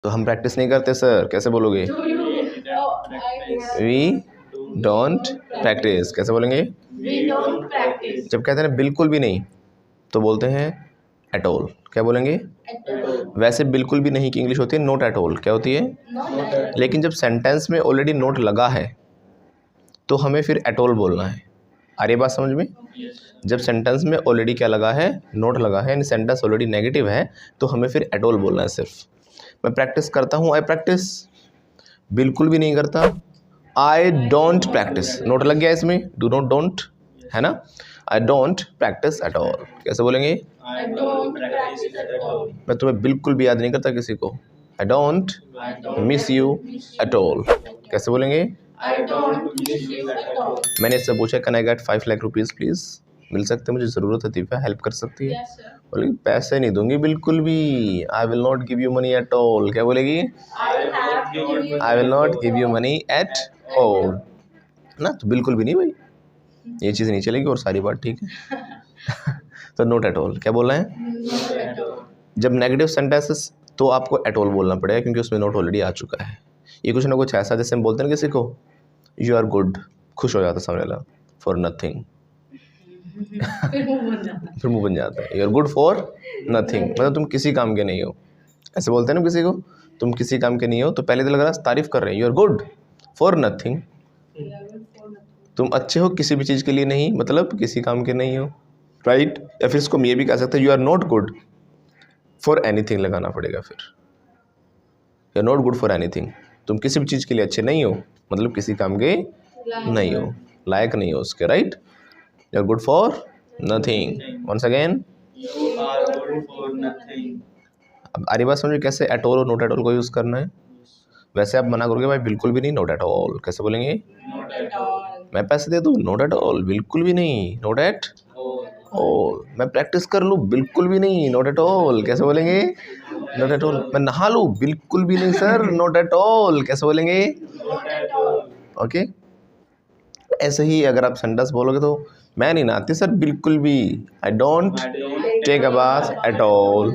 तो हम प्रैक्टिस नहीं करते सर, कैसे बोलोगे? वी डोंट प्रैक्टिस, कैसे बोलेंगे? We don't practice. जब कहते हैं ना बिल्कुल भी नहीं, तो बोलते हैं एट ऑल। क्या बोलेंगे? At all. वैसे बिल्कुल भी नहीं की इंग्लिश होती है नोट एट ऑल। क्या होती है? Not at all. लेकिन जब सेंटेंस में ऑलरेडी नोट लगा है तो हमें फिर एट ऑल बोलना है। आ रही बात समझ में? जब सेंटेंस में ऑलरेडी क्या लगा है? नोट लगा है, यानी सेंटेंस ऑलरेडी नेगेटिव है, तो हमें फिर एट ऑल बोलना है सिर्फ। मैं प्रैक्टिस करता हूँ, आई प्रैक्टिस। बिल्कुल भी नहीं करता, आई डोंट प्रैक्टिस। नोट लग गया इसमें, डू नॉट डोंट, है ना? आई डोंट प्रैक्टिस एट ऑल। कैसे बोलेंगे? I don't practice at all. मैं तुम्हें बिल्कुल भी याद नहीं करता किसी को। I don't miss you at all. कैसे बोलेंगे? I don't miss you at all. मैंने इससे पूछा can I get 5 lakh rupees please? मिल सकते हैं, मुझे ज़रूरत है, दिव्या हेल्प कर सकती है? Yes, sir. बोलेगी पैसे नहीं दूंगी बिल्कुल भी, I will not give you money at all. क्या बोलेगी? I have given you. I will not give you money at all ना, तो बिल्कुल भी नहीं भाई, ये चीज़ नहीं चलेगी और सारी बात ठीक है। तो नोट एट ऑल क्या बोलना है? Not at all. जब नेगेटिव सेंटेंसेस तो आपको एट ऑल बोलना पड़ेगा, क्योंकि उसमें नोट ऑलरेडी आ चुका है। ये कुछ ना कुछ ऐसा जैसे हम बोलते हैं ना किसी को यू आर गुड, खुश हो जाता सामने वाला, फॉर नथिंग, फिर मुंह बन जाता है. फिर मुंह बन जाता है। You are good for nothing, मतलब तुम किसी काम के नहीं हो। ऐसे बोलते हैं ना किसी को, तुम किसी काम के नहीं हो, तो पहले तो लग रहा है तारीफ कर रहे हैं, you are good for nothing, तुम अच्छे हो किसी भी चीज़ के लिए नहीं, मतलब किसी काम के नहीं हो, राइट? या फिर इसको हम ये भी कह सकते हैं you are not good for anything, लगाना पड़ेगा फिर। You are not good for anything, तुम किसी भी चीज़ के लिए अच्छे नहीं हो, मतलब किसी काम के नहीं हो, लायक नहीं हो उसके, right? You are good for nothing. Once again, You are good for nothing. अब आरी बात समझो कैसे एट ऑल और नोट एट ऑल को यूज़ करना है। वैसे आप मना करोगे भाई बिल्कुल भी नहीं, नोट एट ऑल। कैसे बोलेंगे? Not at all. मैं पैसे दे दूँ, नोट एट ऑल, बिल्कुल भी नहीं, नोट एट All. ऑल। मैं प्रैक्टिस कर लूँ, बिल्कुल भी नहीं, नोट एट ऑल। कैसे बोलेंगे? Note eight all. मैं नहा लूँ, बिल्कुल भी नहीं सर, नोट एट ऑल। कैसे बोलेंगे? Not at all. ओके। ऐसे ही अगर आप सेंटेंस बोलोगे तो मैं नहीं नहाती सर बिल्कुल भी, I don't take a bath at all.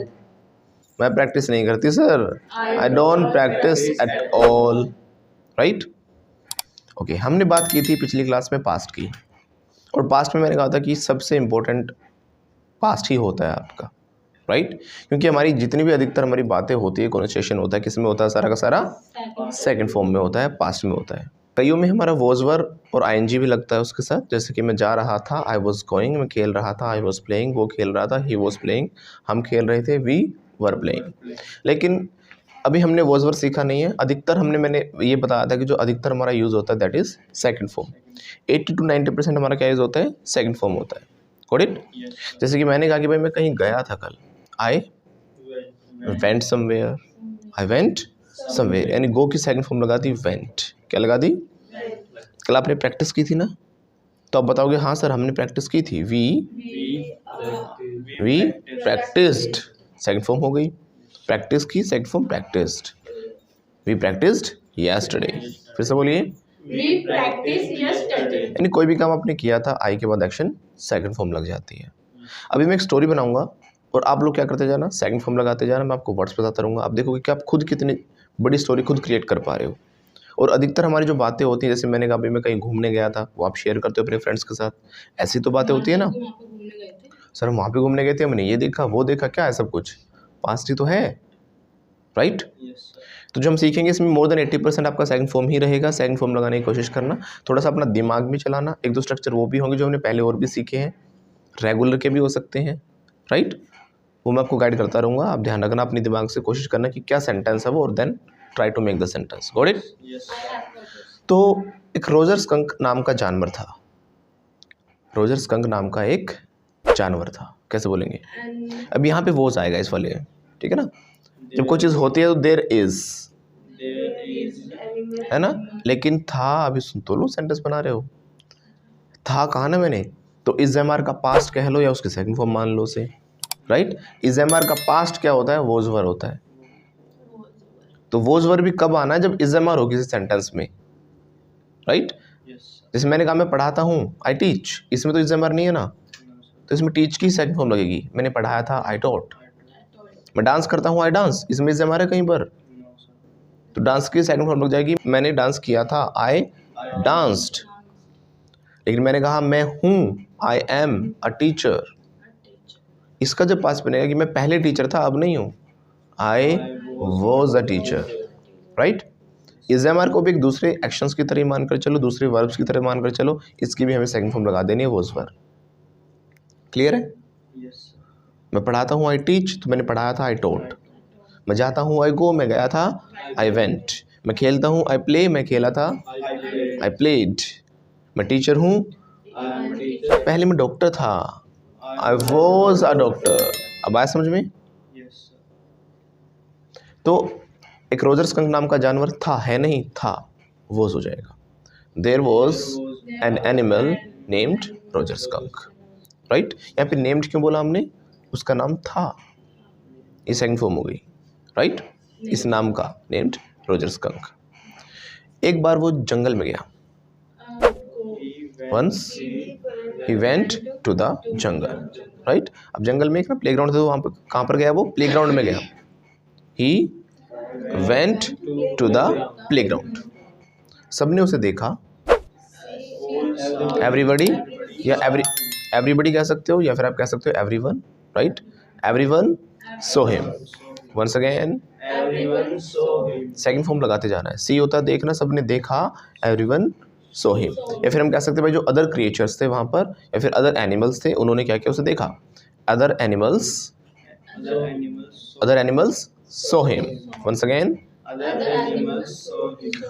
मैं प्रैक्टिस नहीं करती sir, I don't practice at all, right? Okay, हमने बात की थी पिछली क्लास में पास्ट की, और पास्ट में मैंने कहा था कि सबसे इम्पोर्टेंट पास्ट ही होता है आपका, राइट? क्योंकि हमारी जितनी भी अधिकतर हमारी बातें होती है, कॉन्वर्सेशन होता है, किस में होता है? सारा का सारा सेकंड फॉर्म में होता है, पास्ट में होता है। कईयों में हमारा वॉज वर और आईएनजी भी लगता है उसके साथ, जैसे कि मैं जा रहा था, आई वॉज गोइंग, मैं खेल रहा था, आई वॉज प्लेइंग, वो खेल रहा था, ही वॉज प्लेइंग, हम खेल रहे थे, वी वर प्लेइंग। लेकिन अभी हमने वॉज वर सीखा नहीं है। अधिकतर मैंने ये बताया था कि जो अधिकतर हमारा यूज़ होता है that is second form. 80 to 90% हमारा क्या यूज़ होता है? सेकंड फॉर्म होता है। Got it? जैसे कि मैंने कहा कि भाई मैं कहीं गया था कल, I went somewhere, I went somewhere, यानी गो की सेकंड फॉर्म लगा दी वेंट। क्या लगा दी? कल आपने प्रैक्टिस की थी ना, तो आप बताओगे हाँ सर हमने प्रैक्टिस की थी, वी प्रैक्टिस्ड, सेकंड फॉर्म हो गई। प्रैक्टिस की, second form practised, we practised yesterday. फिर से बोलिए, We practiced yesterday. यानी कोई भी काम आपने किया था, आई के बाद एक्शन सेकंड फॉर्म लग जाती है। अभी मैं एक स्टोरी बनाऊंगा और आप लोग क्या करते जाना, सेकंड फॉर्म लगाते जाना, मैं आपको वर्ड्स बताता रहूँगा, आप देखोगे कि आप खुद कितनी बड़ी स्टोरी खुद क्रिएट कर पा रहे हो। और अधिकतर हमारी जो बातें होती हैं, जैसे मैंने कहा अभी मैं कहीं घूमने गया था, वो आप शेयर करते हो अपने फ्रेंड्स के साथ, ऐसी तो बातें होती है ना। सर हम वहाँ पे घूमने गए थे, हमने ये देखा वो देखा, क्या है सब कुछ पास्ट ही तो है, राइट? तो जो हम सीखेंगे इसमें मोर देन 80% आपका सेकंड फॉर्म ही रहेगा। सेकंड फॉर्म लगाने की कोशिश करना, थोड़ा सा अपना दिमाग भी चलाना, एक दो स्ट्रक्चर वो भी होंगे जो हमने पहले और भी सीखे हैं, रेगुलर के भी हो सकते हैं, राइट? वो मैं आपको गाइड करता रहूँगा, आप ध्यान रखना अपने दिमाग से, कोशिश करना कि क्या सेंटेंस है वो, और then try to make the sentence. Got it? तो एक रोजर स्कंक नाम का जानवर था, रोजर स्कंक नाम का एक जानवर था। कैसे बोलेंगे? अब यहाँ पे वोज आएगा इस वाले, ठीक है ना? जब कोई चीज़ होती है तो देयर इज, है ना? लेकिन था, अभी सुन तो लो, सेंटेंस बना रहे हो, था कहा ना मैंने, तो इज एम आर का पास्ट कह लो या उसके सेकंड फॉर्म मान लो उसे, राइट? इज एम आर का पास्ट क्या होता है? वोज वर होता है। तो वोज वर भी कब आना है? जब इज एम आर हो किसी सेंटेंस में, राइट? जैसे मैंने कहा मैं पढ़ाता हूँ, आई टीच, इसमें तो इज एम आर नहीं है ना, तो इसमें टीच की सेकंड फॉर्म लगेगी। मैंने पढ़ाया था, आई टॉट। मैं डांस करता हूँ, आई डांस, इसमें इज एम आर है कहीं पर? तो डांस की सेकंड फॉर्म लग जाएगी मैंने डांस किया था, आई डांस्ड। लेकिन मैंने कहा मैं हूँ, आई एम अ टीचर। इसका जब पास्ट बनेगा कि मैं पहले टीचर था अब नहीं हूँ, I was a teacher, right. इस एम आर को भी एक दूसरे एक्शंस की तरह मानकर चलो, दूसरे वर्ब्स की तरह मानकर चलो, इसकी भी हमें सेकंड फॉर्म लगा देनी है वॉज वर। क्लियर है? मैं पढ़ाता हूँ आई टीच, तो मैंने पढ़ाया था आई टोट। मैं जाता हूँ आई गो, मैं गया था आई वेंट। मैं खेलता हूँ आई प्ले, मैं खेला था आई प्लेड। मैं टीचर हूँ, पहले मैं डॉक्टर था, आई वॉज अ डॉक्टर। अब आया समझ में? तो एक रोजर स्कंक नाम का जानवर था, है नहीं, था, वॉज हो जाएगा। There was an animal named Roger skunk, right. यहाँ पे नेम्ड क्यों बोला हमने? उसका नाम था, ये सेकंड फॉर्म हो गई, राइट। इस नाम का नेम्ड रोजर स्कंक। एक बार वो जंगल में गया, once he went to the jungle, right. अब जंगल में एक ना प्लेग्राउंड था, तो वहाँ पर कहाँ पर गया वो? प्लेग्राउंड में गया। He went to the playground. सबने उसे देखा, एवरीबॉडी या एवरीबॉडी कह सकते हो, या फिर आप कह सकते हो everyone, right. Everyone saw him. Once again second form लगाते जाना है। सी होता है देखना, सबने देखा, एवरीवन सो हिम। या फिर हम कह सकते हैं भाई जो अदर क्रिएचर्स थे वहाँ पर, या फिर अदर एनिमल्स थे, उन्होंने क्या किया? उसे देखा। Other animals saw him. Once again.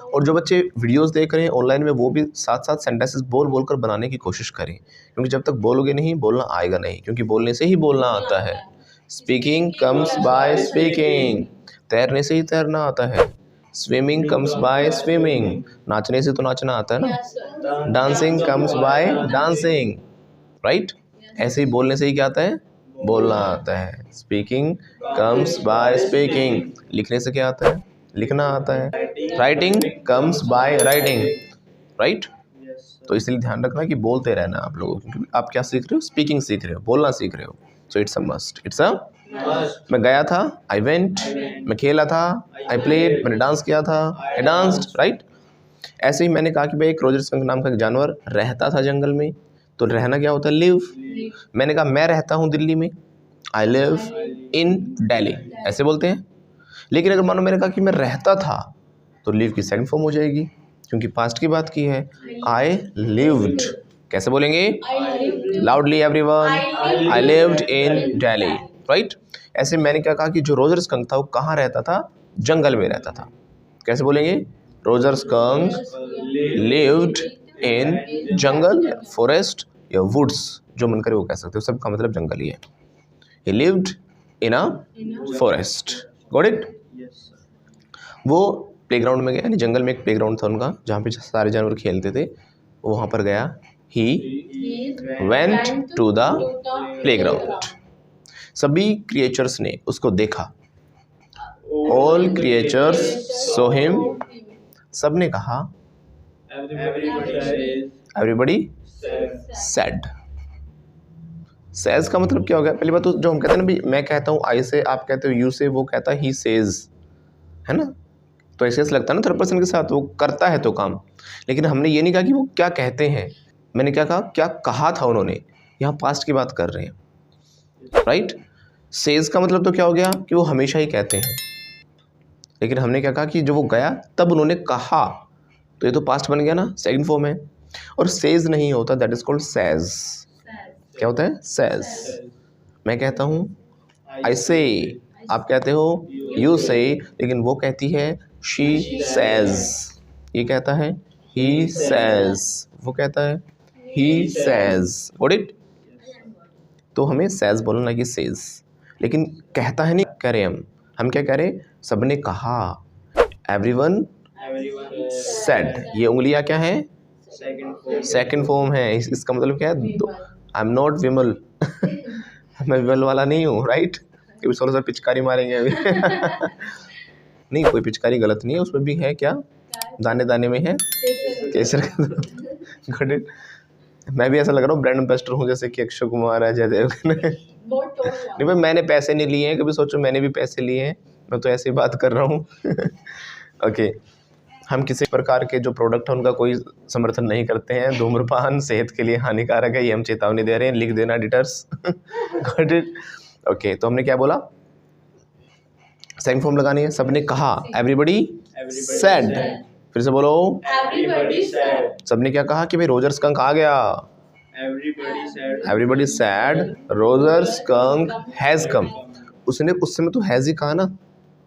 और जो बच्चे वीडियोस देख रहे हैं ऑनलाइन में, वो भी साथ साथ सेंटेंसेस बोल बोल कर बनाने की कोशिश करें, क्योंकि जब तक बोलोगे नहीं बोलना आएगा नहीं, क्योंकि बोलने से ही बोलना आता है। स्पीकिंग कम्स बाय स्पीकिंग, तैरने से ही तैरना आता है। स्विमिंग कम्स बाय स्विमिंग, नाचने से तो नाचना आता है ना। Dancing comes by dancing, right. ऐसे ही बोलने से ही क्या आता है? बोलना आता है। स्पीकिंग कम्स बाय स्पीकिंग, लिखने से क्या आता है? लिखना आता है। Writing comes by writing, right. तो इसलिए ध्यान रखना कि बोलते रहना आप लोगों को, क्योंकि आप क्या सीख रहे हो? स्पीकिंग सीख रहे हो, बोलना सीख रहे हो। So it's a must, it's a मैं गया था, आई वेंट। मैं खेला था, आई प्लेड। मैंने डांस किया था, आई डांस्ड, राइट। ऐसे ही मैंने कहा कि भाई एक रोजर स्कंक नाम का एक जानवर रहता था जंगल में, तो रहना क्या होता है? लिव। मैंने कहा मैं रहता हूँ दिल्ली में, आई लिव इन दिल्ली, ऐसे बोलते हैं। लेकिन अगर मानो मैंने कहा कि मैं रहता था, तो लिव की सेकंड फॉर्म हो जाएगी, क्योंकि पास्ट की बात की है। आई लिव्ड, कैसे बोलेंगे? Loudly everyone, I lived in Delhi, right. ऐसे मैंने क्या कहा कि जो रोजर स्कंक था वो कहाँ रहता था? जंगल में रहता था। कैसे बोलेंगे? Roger skunk lived in jungle, forest या वुड्स, जो मन करे वो कह सकते हो, सबका मतलब जंगल ही है। ही lived in a forest, got it. वो प्लेग्राउंड में गया, यानी जंगल में एक प्लेग्राउंड था उनका, जहाँ पे सारे जानवर खेलते थे, वो वहाँ पर गया। He went to the playground. सभी क्रिएचर्स ने उसको देखा। All creatures saw him. सबने कहा, एवरीबॉडी सेड। सेज का मतलब क्या हो गया? पहली बात तो जो हम कहते हैं ना भी, मैं कहता हूँ आई से, आप कहते हो यू से, वो कहता है ही सेज, है ना। तो ऐसे लगता है ना थर्ड पर्सन के साथ, वो करता है तो काम। लेकिन हमने ये नहीं कहा कि वो क्या कहते हैं, मैंने क्या कहा? क्या कहा था उन्होंने। यहाँ पास्ट की बात कर रहे हैं, राइट। सेज का मतलब तो क्या हो गया कि वो हमेशा ही कहते हैं। लेकिन हमने क्या कहा कि जब वो गया तब उन्होंने कहा, तो ये तो पास्ट बन गया ना, सेकंड फॉर्म है। और सेज नहीं होता, दैट इज कॉल्ड सेज। क्या होता है? सेज। मैं कहता हूँ आई से, आप कहते हो यू से, लेकिन वो कहती है शी सेज। ये कहता है ही सेज, वो कहता है ही सेज, गॉट इट। तो हमें सेज बोलना, ना कि सेज। लेकिन कहता है नहीं कह रहे हम क्या कह रहे? सबने कहा, एवरीवन सेड। ये उंगलियां क्या है? सेकंड फॉर्म है। इसका मतलब क्या है? आई एम नॉट विमल मैं विमल वाला नहीं हूँ, राइट। कभी 16 पिचकारी मारेंगे अभी नहीं, कोई पिचकारी गलत नहीं है, उसमें भी है क्या? दाने दाने में है केसर गॉट इट। मैं भी ऐसा लग रहा हूँ ब्रांड एम्बेसडर हूँ, जैसे कि अक्षय कुमार है, जय देवगन है। नहीं भाई, मैंने पैसे नहीं लिए हैं, कभी सोचो मैंने भी पैसे लिए हैं, मैं तो ऐसे ही बात कर रहा हूँ ओके, हम किसी प्रकार के जो प्रोडक्ट है उनका कोई समर्थन नहीं करते हैं। धूम्रपान सेहत के लिए हानिकारक है, ये हम चेतावनी दे रहे हैं, लिख देना एडिटर्स। Got it? ओके, तो हमने क्या बोला, सेकंड फॉर्म लगानी है। सबने कहा, एवरीबडी सेड। फिर से बोलो, Everybody said. सबने क्या कहा कि भाई रोजर स्कंक आ गया। Everybody sad Roger skunk has come. उसने उस समय तो हैज ही कहा ना,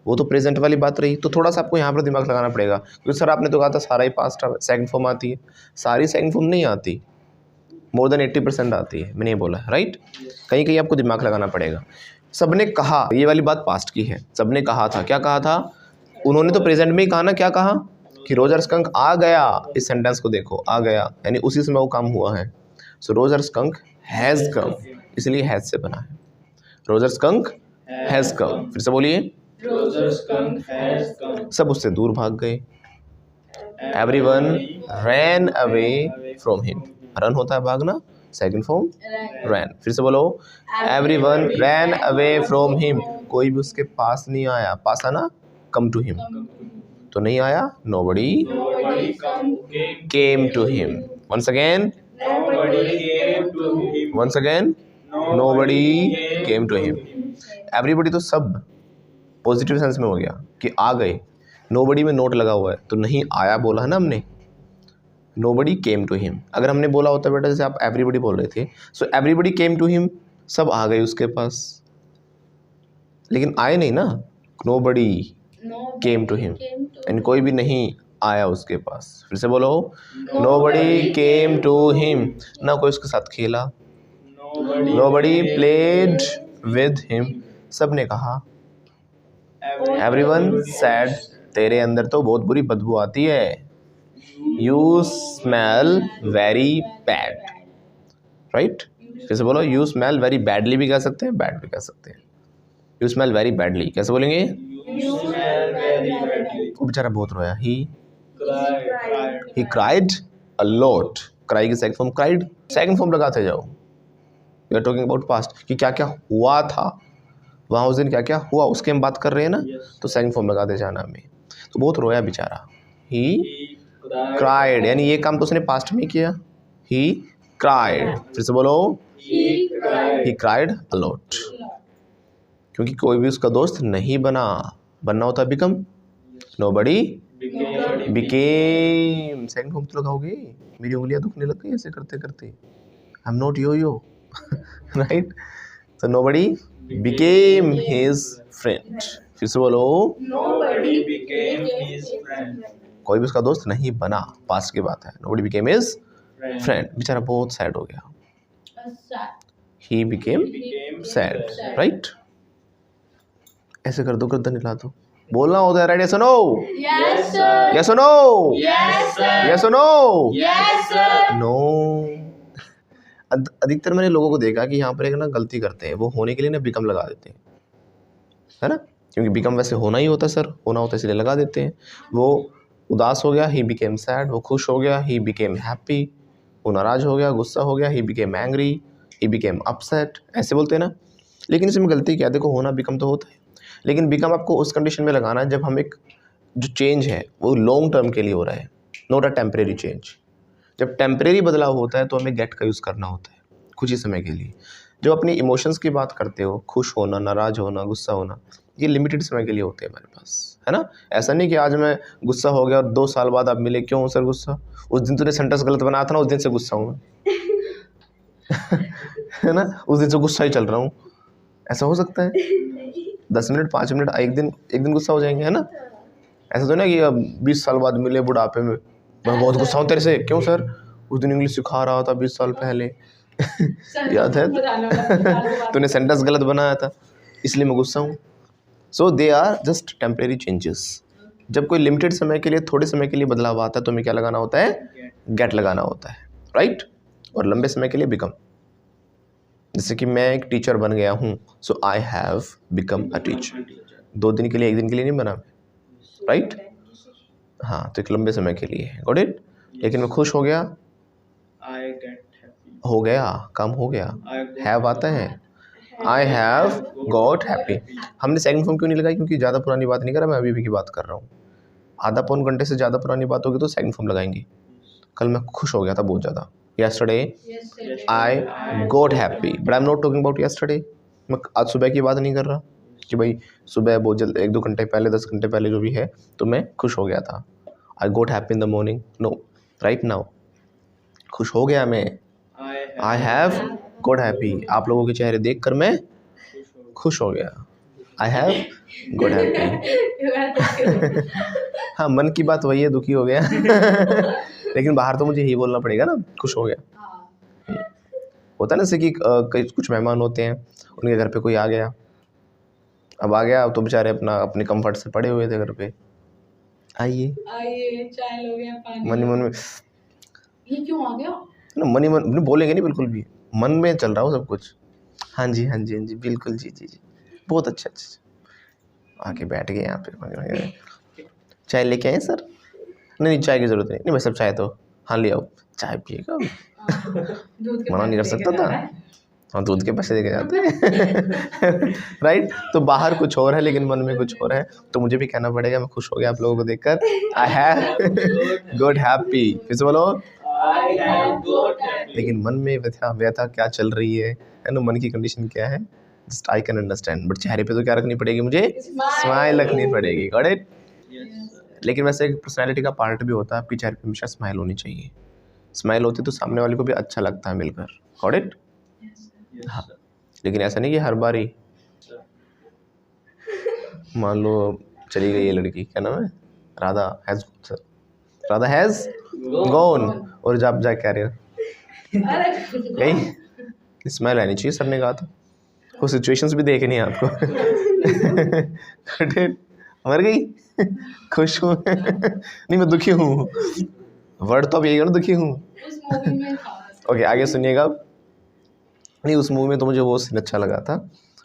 वो तो प्रेजेंट वाली बात रही। तो थोड़ा सा आपको यहाँ पर दिमाग लगाना पड़ेगा, क्योंकि सर आपने तो कहा था सारा ही पास्ट सेकंड फॉर्म आती है। सारी सेकंड फॉर्म नहीं आती, मोर देन 80% आती है, मैंने ये बोला, राइट। कहीं कहीं आपको दिमाग लगाना पड़ेगा। सबने कहा, ये वाली बात पास्ट की है। सबने कहा था, क्या कहा था? उन्होंने तो प्रेजेंट में ही कहा ना, क्या कहा कि रोजर स्कंक आ गया। इस सेंटेंस को देखो, आ गया यानी उसी समय वो काम हुआ है। सो रोजर स्कंक हैज़ कम, इसलिए हैज़ से बना है। Roger skunk has come. फिर से बोलिए, Roger skunk has come. सब उससे दूर भाग गए। Everyone rain away from him. Run होता है भागना, सेकंड फॉर्म रैन। फिर से बोलो, everyone rain away from him. कोई भी उसके पास नहीं आया। पास आना, कम टू हिम, तो नहीं आया। Nobody Nobody came to him. Once again, once again, nobody came to him. Everybody तो सब पॉजिटिव सेंस में हो गया कि आ गए। नोबडी में नोट लगा हुआ है, तो नहीं आया बोला है ना हमने। Nobody came to him. अगर हमने बोला होता बेटा, जैसे आप एवरीबडी बोल रहे थे, so everybody came to him, सब आ गए उसके पास, लेकिन आए नहीं ना। नोबडी केम टू हिम, यानी कोई भी नहीं आया उसके पास। फिर से बोलो, नोबडी केम टू हिम। ना कोई उसके साथ खेला। Nobody played with him. सब ने कहा, एवरीवन सैड, तेरे अंदर तो बहुत बुरी बदबू आती है। You smell very bad, right. फिर से बोलो, यू स्मेल वेरी बैडली भी कह सकते हैं, बैड भी कह सकते हैं। यू स्मेल वेरी बैडली कैसे बोलेंगे? वो बेचारा बहुत रोया। He cried a lot. Cry की second form cried, second form लगाते जाओ। We are talking about past, कि क्या क्या हुआ था वहाँ उस दिन, क्या क्या हुआ उसके हम बात कर रहे हैं ना। तो सेकंड फॉर्म लगाते जाना हमें। तो बहुत रोया बेचारा। ही क्राइड, यानी ये काम तो उसने पास्ट में किया। He cried. फिर से बोलो, ही क्राइड अ लॉट। क्योंकि कोई भी उसका दोस्त नहीं बना। बनना होता become. Nobody became. Second form तो लगाओगे। मेरी उंगलियां दुखने लग गई ऐसे करते करते। I am not yo right. तो नोबडी बिकेम हिज फ्रेंड। फिर से बोलो, Nobody became his friend. कोई भी उसका दोस्त नहीं बना, पास्ट की बात है। Nobody became his friend. बेचारा बहुत सैड हो गया। He became sad, right. ऐसे कर दो, गर्दन हिला दो। बोलना होता है, राइट। यस और नो? Yes, sir. यस और नो? Yes, sir. यस और नो? Yes, sir. नो। अधिकतर मैंने लोगों को देखा कि यहाँ पर एक ना गलती करते हैं, वो होने के लिए ना बिकम लगा देते हैं, है ना। क्योंकि बिकम वैसे होना ही होता है सर, होना होता है इसलिए लगा देते हैं। वो उदास हो गया, ही बिकेम सैड। वो खुश हो गया, ही बिकेम हैप्पी। वो नाराज हो गया, गुस्सा हो गया, he became angry. He became upset. ऐसे बोलते हैं ना। लेकिन इसमें गलती क्या है? देखो, होना बिकम तो होता है, लेकिन बिकम आपको उस कंडीशन में लगाना है जब हम एक जो चेंज है वो लॉन्ग टर्म के लिए हो रहा है, नॉट अ टेम्परेरी चेंज। जब टेम्परेरी बदलाव होता है तो हमें गेट का यूज़ करना होता है कुछ ही समय के लिए। जब अपनी इमोशंस की बात करते हो, खुश होना, नाराज़ होना, गुस्सा होना, ये लिमिटेड समय के लिए होते हैं हमारे पास, है ना। ऐसा नहीं कि आज मैं गुस्सा हो गया और 2 साल बाद आप मिले, क्यों सर गुस्सा? उस दिन तूने सेंटेंस गलत बनाया था ना, उस दिन से गुस्सा हूँ मैं। है ना, उस दिन से गुस्सा ही चल रहा हूँ। ऐसा हो सकता है? 10 मिनट, 5 मिनट, एक दिन गुस्सा हो जाएंगे, है ना। ऐसा तो ना कि अब 20 साल बाद मिले बुढ़ापे में, मैं बहुत गुस्सा हूँ तेरे से। क्यों सर? उस दिन इंग्लिश सिखा रहा था 20 साल पहले। याद है? तूने सेंटेंस गलत बनाया था, इसलिए मैं गुस्सा हूँ। So they are just temporary changes. जब कोई लिमिटेड समय के लिए, थोड़े समय के लिए बदलाव आता है तो हमें क्या लगाना होता है? गेट लगाना होता है, राइट। और लंबे समय के लिए बिकम। जैसे कि मैं एक टीचर बन गया हूँ, so I have become a teacher. 2 दिन के लिए, 1 दिन के लिए नहीं बना, राइट। हाँ, तो एक लंबे समय के लिए है, गॉट इट। लेकिन मैं खुश हो गया, हो गया, काम हो गया। हैव आता है, आई हैव गॉट हैप्पी। हमने सेकंड फॉर्म क्यों नहीं लगाई? क्योंकि ज़्यादा पुरानी बात नहीं कर रहा मैं, अभी भी की बात कर रहा हूँ। आधा पौन घंटे से ज़्यादा पुरानी बात होगी तो सेकंड फॉर्म लगाएंगे। कल मैं खुश हो गया था बहुत ज़्यादा, yesterday I got happy, but I'm not talking about yesterday। मैं आज सुबह की बात नहीं कर रहा कि भाई सुबह बहुत जल्द 1-2 घंटे पहले 10 घंटे पहले जो भी है तो मैं खुश हो गया था। I got happy in the morning, no, right now खुश हो गया मैं, I have got happy। आप लोगों के चेहरे देख कर मैं खुश हो गया, I have got happy। हाँ, मन की बात वही है, दुखी हो गया लेकिन बाहर तो मुझे यही बोलना पड़ेगा ना, खुश हो गया। होता है ना जैसे कि कई कुछ मेहमान होते हैं, उनके घर पे कोई आ गया, अब आ गया तो बेचारे अपने कंफर्ट से पड़े हुए थे घर पे, आइए चाय लो गया पानी मन में ये क्यों आ गया ना, मन ही मन बोलेंगे नहीं, बिल्कुल भी मन में चल रहा हो सब कुछ। हाँ जी हाँ जी हाँ जी बिल्कुल, जी जी जी बहुत अच्छा अच्छा। आके बैठ गए यहाँ पे, चाय लेके आए सर? नहीं चाय की ज़रूरत नहीं मैं सब चाय तो हाँ ले आओ, चाय पिएगा मना नहीं कर सकता था। हाँ दूध के पैसे देके जाते हैं राइट। तो बाहर कुछ और है लेकिन मन में कुछ और है, तो मुझे भी कहना पड़ेगा मैं खुश हो गया आप लोगों को देखकर, आई हैव गॉट हैप्पी। फिर से बोलो, I have got happy। लेकिन मन में व्यथा क्या चल रही है ना, मन की कंडीशन क्या है, just I can understand. But चेहरे पे तो क्या रखनी पड़ेगी मुझे, स्माइल रखनी पड़ेगी, गॉट इट। लेकिन वैसे एक पर्सनैलिटी का पार्ट भी होता है, आपके चेहरे पे हमेशा स्माइल होनी चाहिए। स्माइल होती तो सामने वाले को भी अच्छा लगता है मिलकर, गॉट इट। हाँ, लेकिन ऐसा नहीं कि हर बार ही मान लो चली गई ये लड़की, क्या नाम है, राधा हैज़ गॉन, और जब जा कह रहे हो गई, स्माइल आनी चाहिए, सर ने कहा था। वो सिचुएशंस भी देखनी है आपको मर गई खुश हूँ नहीं मैं दुखी हूँ, वर्ड तो अब यही है ना, दुखी हूँ। उस मूवी में था। ओके आगे सुनिएगा। नहीं उस मूवी में तो मुझे वो सीन अच्छा लगा था,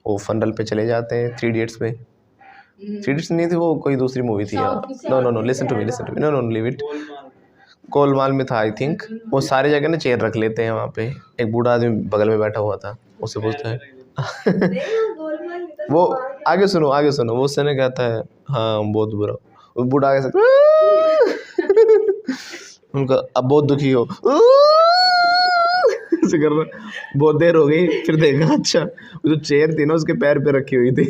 वो फनरल पे चले जाते हैं, 3 इडियट्स पे, 3 इडियट्स नहीं थी वो, कोई दूसरी मूवी थी यार। No listen to me, no leave it, Golmaal में था आई थिंक। वो सारे जगह ना चेयर रख लेते हैं वहाँ पे, एक बूढ़ा आदमी बगल में बैठा हुआ था, उससे पूछता है वो आगे सुनो वो उससे ने कहता है हाँ बहुत बुरा, वो बूढ़ा आगे से उनका अब बहुत दुखी हो ऐसे कर रहा, बहुत देर हो गई, फिर देखा अच्छा वो जो चेयर थी ना उसके पैर पे रखी हुई थी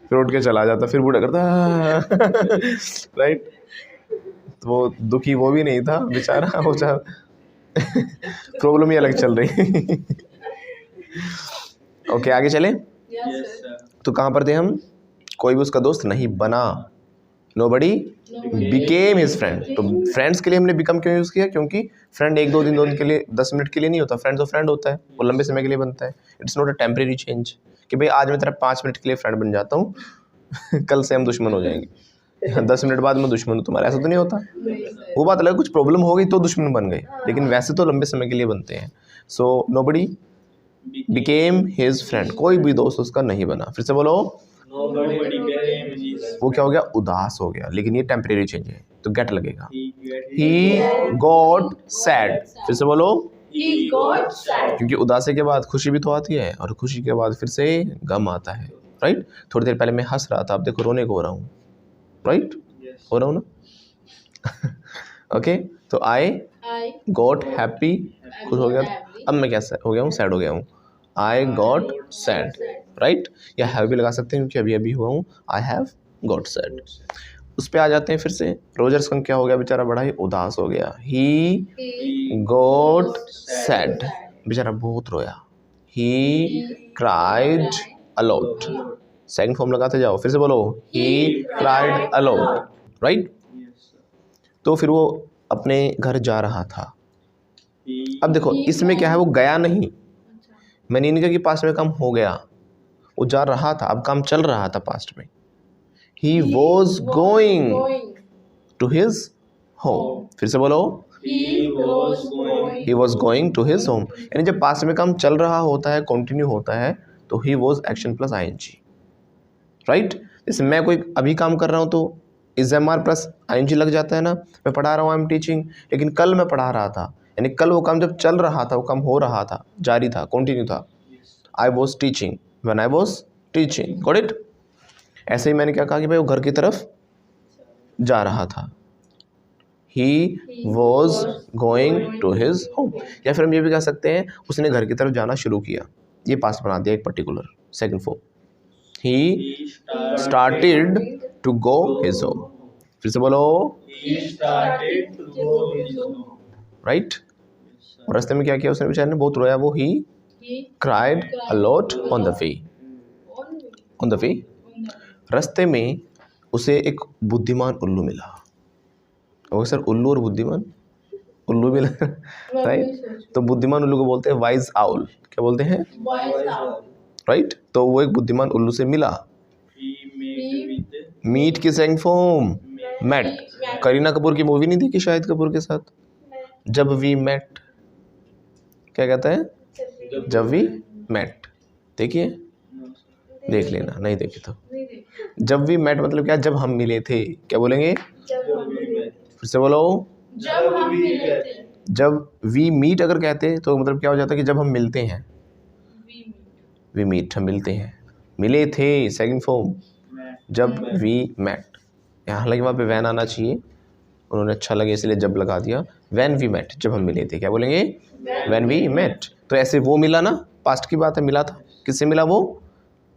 फिर उठ के चला जाता, फिर बूढ़ा करता राइट। तो वो दुखी वो भी नहीं था बेचारा, वो प्रॉब्लम ही अलग चल रही ओके आगे चले। तो कहाँ पर थे हम, कोई भी उसका दोस्त नहीं बना, नोबडी बिकेम हिज फ्रेंड। तो फ्रेंड्स के लिए हमने बिकम क्यों यूज़ किया, क्योंकि फ्रेंड 1-2 दिन के लिए 10 मिनट के लिए नहीं होता, फ्रेंड तो फ्रेंड होता है, वो लंबे समय के लिए बनता है। It's not a temporary change कि भाई आज मैं तेरा 5 मिनट के लिए फ्रेंड बन जाता हूँ कल से हम दुश्मन हो जाएंगे 10 मिनट बाद मैं दुश्मन हूँ तुम्हारा, ऐसा तो नहीं होता। वो बात अलग, कुछ प्रॉब्लम हो गई तो दुश्मन बन गए, लेकिन वैसे तो लंबे समय के लिए बनते हैं। So nobody became his friend, कोई भी दोस्त उसका नहीं बना। फिर से बोलो, वो क्या हो गया, उदास हो गया, लेकिन ये टेम्परेरी चेंज है तो गेट लगेगा। ही गॉट सैड, फिर से बोलो, He got sad। क्योंकि उदासी के बाद खुशी भी तो आती है, और खुशी के बाद फिर से गम आता है, राइट। थोड़ी देर पहले मैं हंस रहा था, अब देखो रोने को हो रहा हूँ, राइट, हो रहा हूँ ना ओके। तो आई गॉट हैप्पी, खुश हो गया था। अब मैं क्या हो गया हूँ, सैड हो गया हूँ, आई गॉट सैड, राइट। या हैव भी लगा सकते हैं क्योंकि अभी अभी हुआ हूँ, आई हैव गॉट सैड। उस पे आ जाते हैं फिर से, रोजर्स का क्या हो गया, बेचारा बड़ा ही उदास हो गया, ही गॉट सैड, बेचारा बहुत रोया, he cried a lot. Second form लगाते जाओ, फिर से बोलो, ही क्राइड अलॉट, राइट। तो फिर वो अपने घर जा रहा था। अब देखो इसमें क्या है, वो गया नहीं, मैंने नहीं कहा कि पास्ट में काम हो गया, वो जा रहा था, अब काम चल रहा था पास्ट में। He was going to his home, फिर से बोलो, he was going to his home। यानी जब पास्ट में काम चल रहा होता है, कंटिन्यू होता है, तो he was action plus ing, right. जैसे मैं कोई अभी काम कर रहा हूँ तो is MR प्लस ing लग जाता है ना, मैं पढ़ा रहा हूँ, आई एम टीचिंग, लेकिन कल मैं पढ़ा रहा था, यानी कल वो काम जब चल रहा था, वो काम हो रहा था, जारी था, कंटिन्यू था, I was teaching when I was teaching, got it. ऐसे ही मैंने क्या कहा कि भाई वो घर की तरफ जा रहा था, he was going to his home. या फिर हम ये भी कह सकते हैं उसने घर की तरफ जाना शुरू किया, ये पास्ट बना दिया एक particular second form, he started to go his home. फिर से बोलो, He started to go his home. Right. और रास्ते में क्या किया उसने बेचारे ने, बहुत रोया वो, ही He cried a lot on the way। on on the way, रास्ते में उसे एक बुद्धिमान उल्लू मिला। ओके सर, उल्लू और बुद्धिमान, उल्लू भी राइट, तो बुद्धिमान उल्लू को बोलते हैं वाइज आउल। क्या बोलते हैं? Boys out. राइट। तो वो एक बुद्धिमान उल्लू से मिला। He met with मीट की second form met. Kareena Kapoor की मूवी नहीं थी कि शाहिद कपूर के साथ, जब वी मेट, क्या कहता है? जब वी मेट। देखिए, देख लेना, नहीं देखे तो। नहीं देख, जब वी मेट मतलब क्या? जब हम मिले थे। क्या बोलेंगे? जब हम मिले, फिर से बोलो, जब हम मिले थे, जब वी मीट अगर कहते तो मतलब क्या हो जाता कि जब हम मिलते हैं, we meet. वी मीट, हम मिलते हैं। मिले थे सेकंड फॉर्म, जब वी मेट। यहाँ हालांकि वहाँ पे वैन आना चाहिए, उन्होंने अच्छा लगे इसलिए जब लगा दिया। वैन वी मेट, जब हम मिले थे। क्या बोलेंगे? When we met. तो ऐसे वो मिला ना, पास्ट की बात है, मिला था। किससे मिला वो?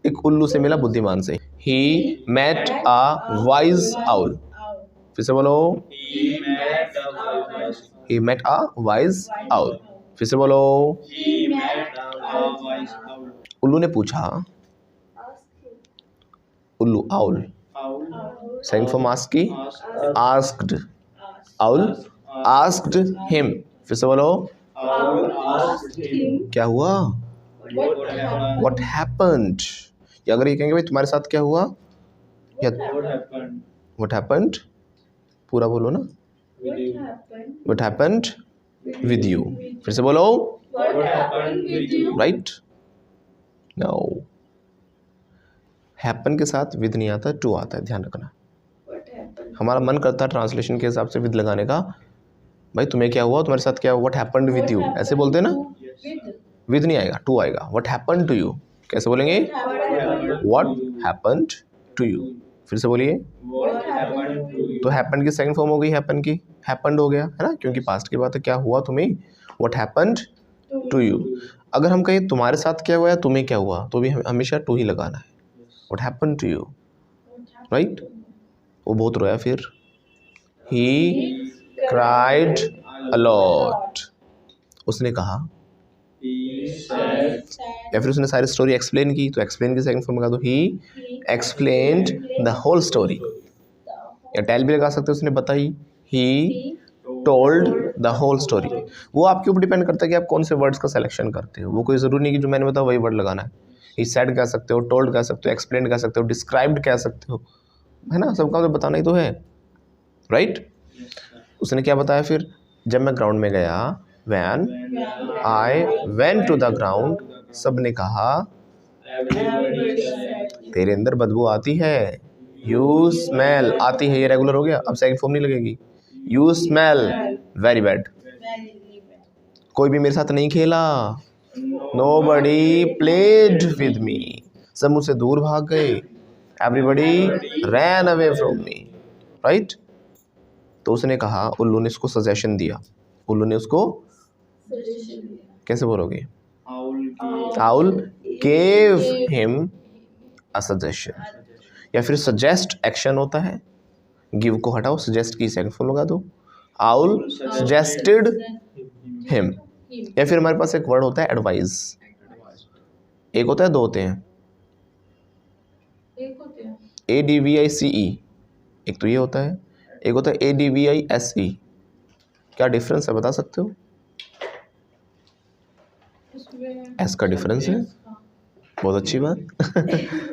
एक उल्लू से मिला, बुद्धिमान से। He met a wise owl. Out. फिर से बोलो, He met a wise. He met a wise owl. फिर से बोलो, He met a wise owl. उल्लू ने पूछा, उल्लू owl, Owl second form ask की, asked. Asked, owl asked him. फिर से बोलो, Owl asked him क्या हुआ? what happened. What happened. या अगर ये कहेंगे भाई तुम्हारे साथ क्या हुआ, या What happened व्हाट हैपेंड, पूरा बोलो ना, with you? What happened with you. फिर से बोलो, What happened with you? Right. No, happen के साथ विद नहीं आता, टू आता है, ध्यान रखना। हमारा मन करता है ट्रांसलेशन के हिसाब से विद लगाने का। भाई तुम्हें क्या हुआ, तुम्हारे साथ क्या हुआ, व्हाट हैपेंड विद यू, ऐसे बोलते हैं ना। With. विद नहीं आएगा, टू आएगा। व्हाट हैपेंड टू यू, कैसे बोलेंगे? What happened to you. फिर से बोलिए। What happened to you? तो हैपेंड की सेकंड फॉर्म हो गई हैपन की, हैपेंड हो गया है ना, क्योंकि पास्ट की बात है। क्या हुआ तुम्हें, व्हाट हैपेंड टू यू। अगर हम कहें तुम्हारे साथ क्या हुआ या तुम्हें क्या हुआ, तो भी हमेशा टू ही लगाना है। What happened to you, right. वो बहुत रोया फिर, ही क्राइड अ लॉट, उसने कहा। He said या फिर उसने सारी स्टोरी एक्सप्लेन की, तो एक्सप्लेन की सेकंड फॉर्म लगा दो, he explained the whole story. या टेल भी लगा सकते हो, उसने बताई, he told the whole story. वो आपके ऊपर डिपेंड करता है कि आप कौन से वर्ड्स का सिलेक्शन करते हो। वो कोई ज़रूरी नहीं कि जो मैंने बताया वही वर्ड लगाना है। ही सेड कह सकते हो, टोल्ड कह सकते हो, एक्सप्लेन कह सकते हो, डिस्क्राइब्ड कह सकते हो, है ना। सबका तो बताना ही तो है, राइट। उसने क्या बताया फिर, जब मैं ग्राउंड में गया, when I went to the ground, सब ने कहा everybody said तेरे अंदर बदबू आती है। यू स्मेल, आती है ये रेगुलर हो गया, अब सेकंड फॉर्म नहीं लगेगी। You smell very bad. कोई भी मेरे साथ नहीं खेला, नोबडी प्लेड विद मी, सब मुझसे दूर भाग गए। Everybody ran away from me, right. तो उसने कहा, उल्लू ने उसको सजेशन दिया। उल्लू ने उसको कैसे बोलोगे? owl owl gave him a suggestion. या फिर सजेस्ट एक्शन होता है, गिव को हटाओ, सजेस्ट की सेकंड फॉर्म लगा दो, आउल सजेस्टेड हिम। या फिर हमारे पास एक वर्ड होता है एडवाइस। एक होता है, दो होते हैं, एक होते हैं, ADVICE। एक तो ये होता है, एक होता है ADVISE। क्या डिफरेंस है बता सकते हो? उसमें एस का डिफरेंस है, बहुत अच्छी बात।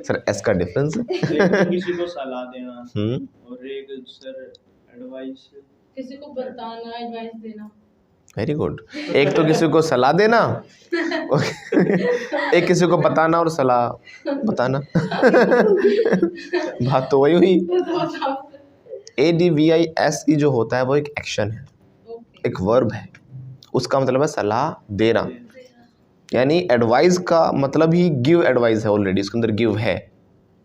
सर एस का डिफरेंस है। एक तो किसी को सलाह देना हम्म, और एक सर एडवाइस। किसी को बताना, एडवाइस देना। Very good. एक तो किसी को सलाह देना, एक किसी को बताना और सलाह बताना। बात तो वही हुई। ADVISE जो होता है वो एक एक्शन है, एक वर्ब है, उसका मतलब है सलाह देना। यानी एडवाइस का मतलब ही गिव एडवाइस है, ऑलरेडी उसके अंदर गिव है,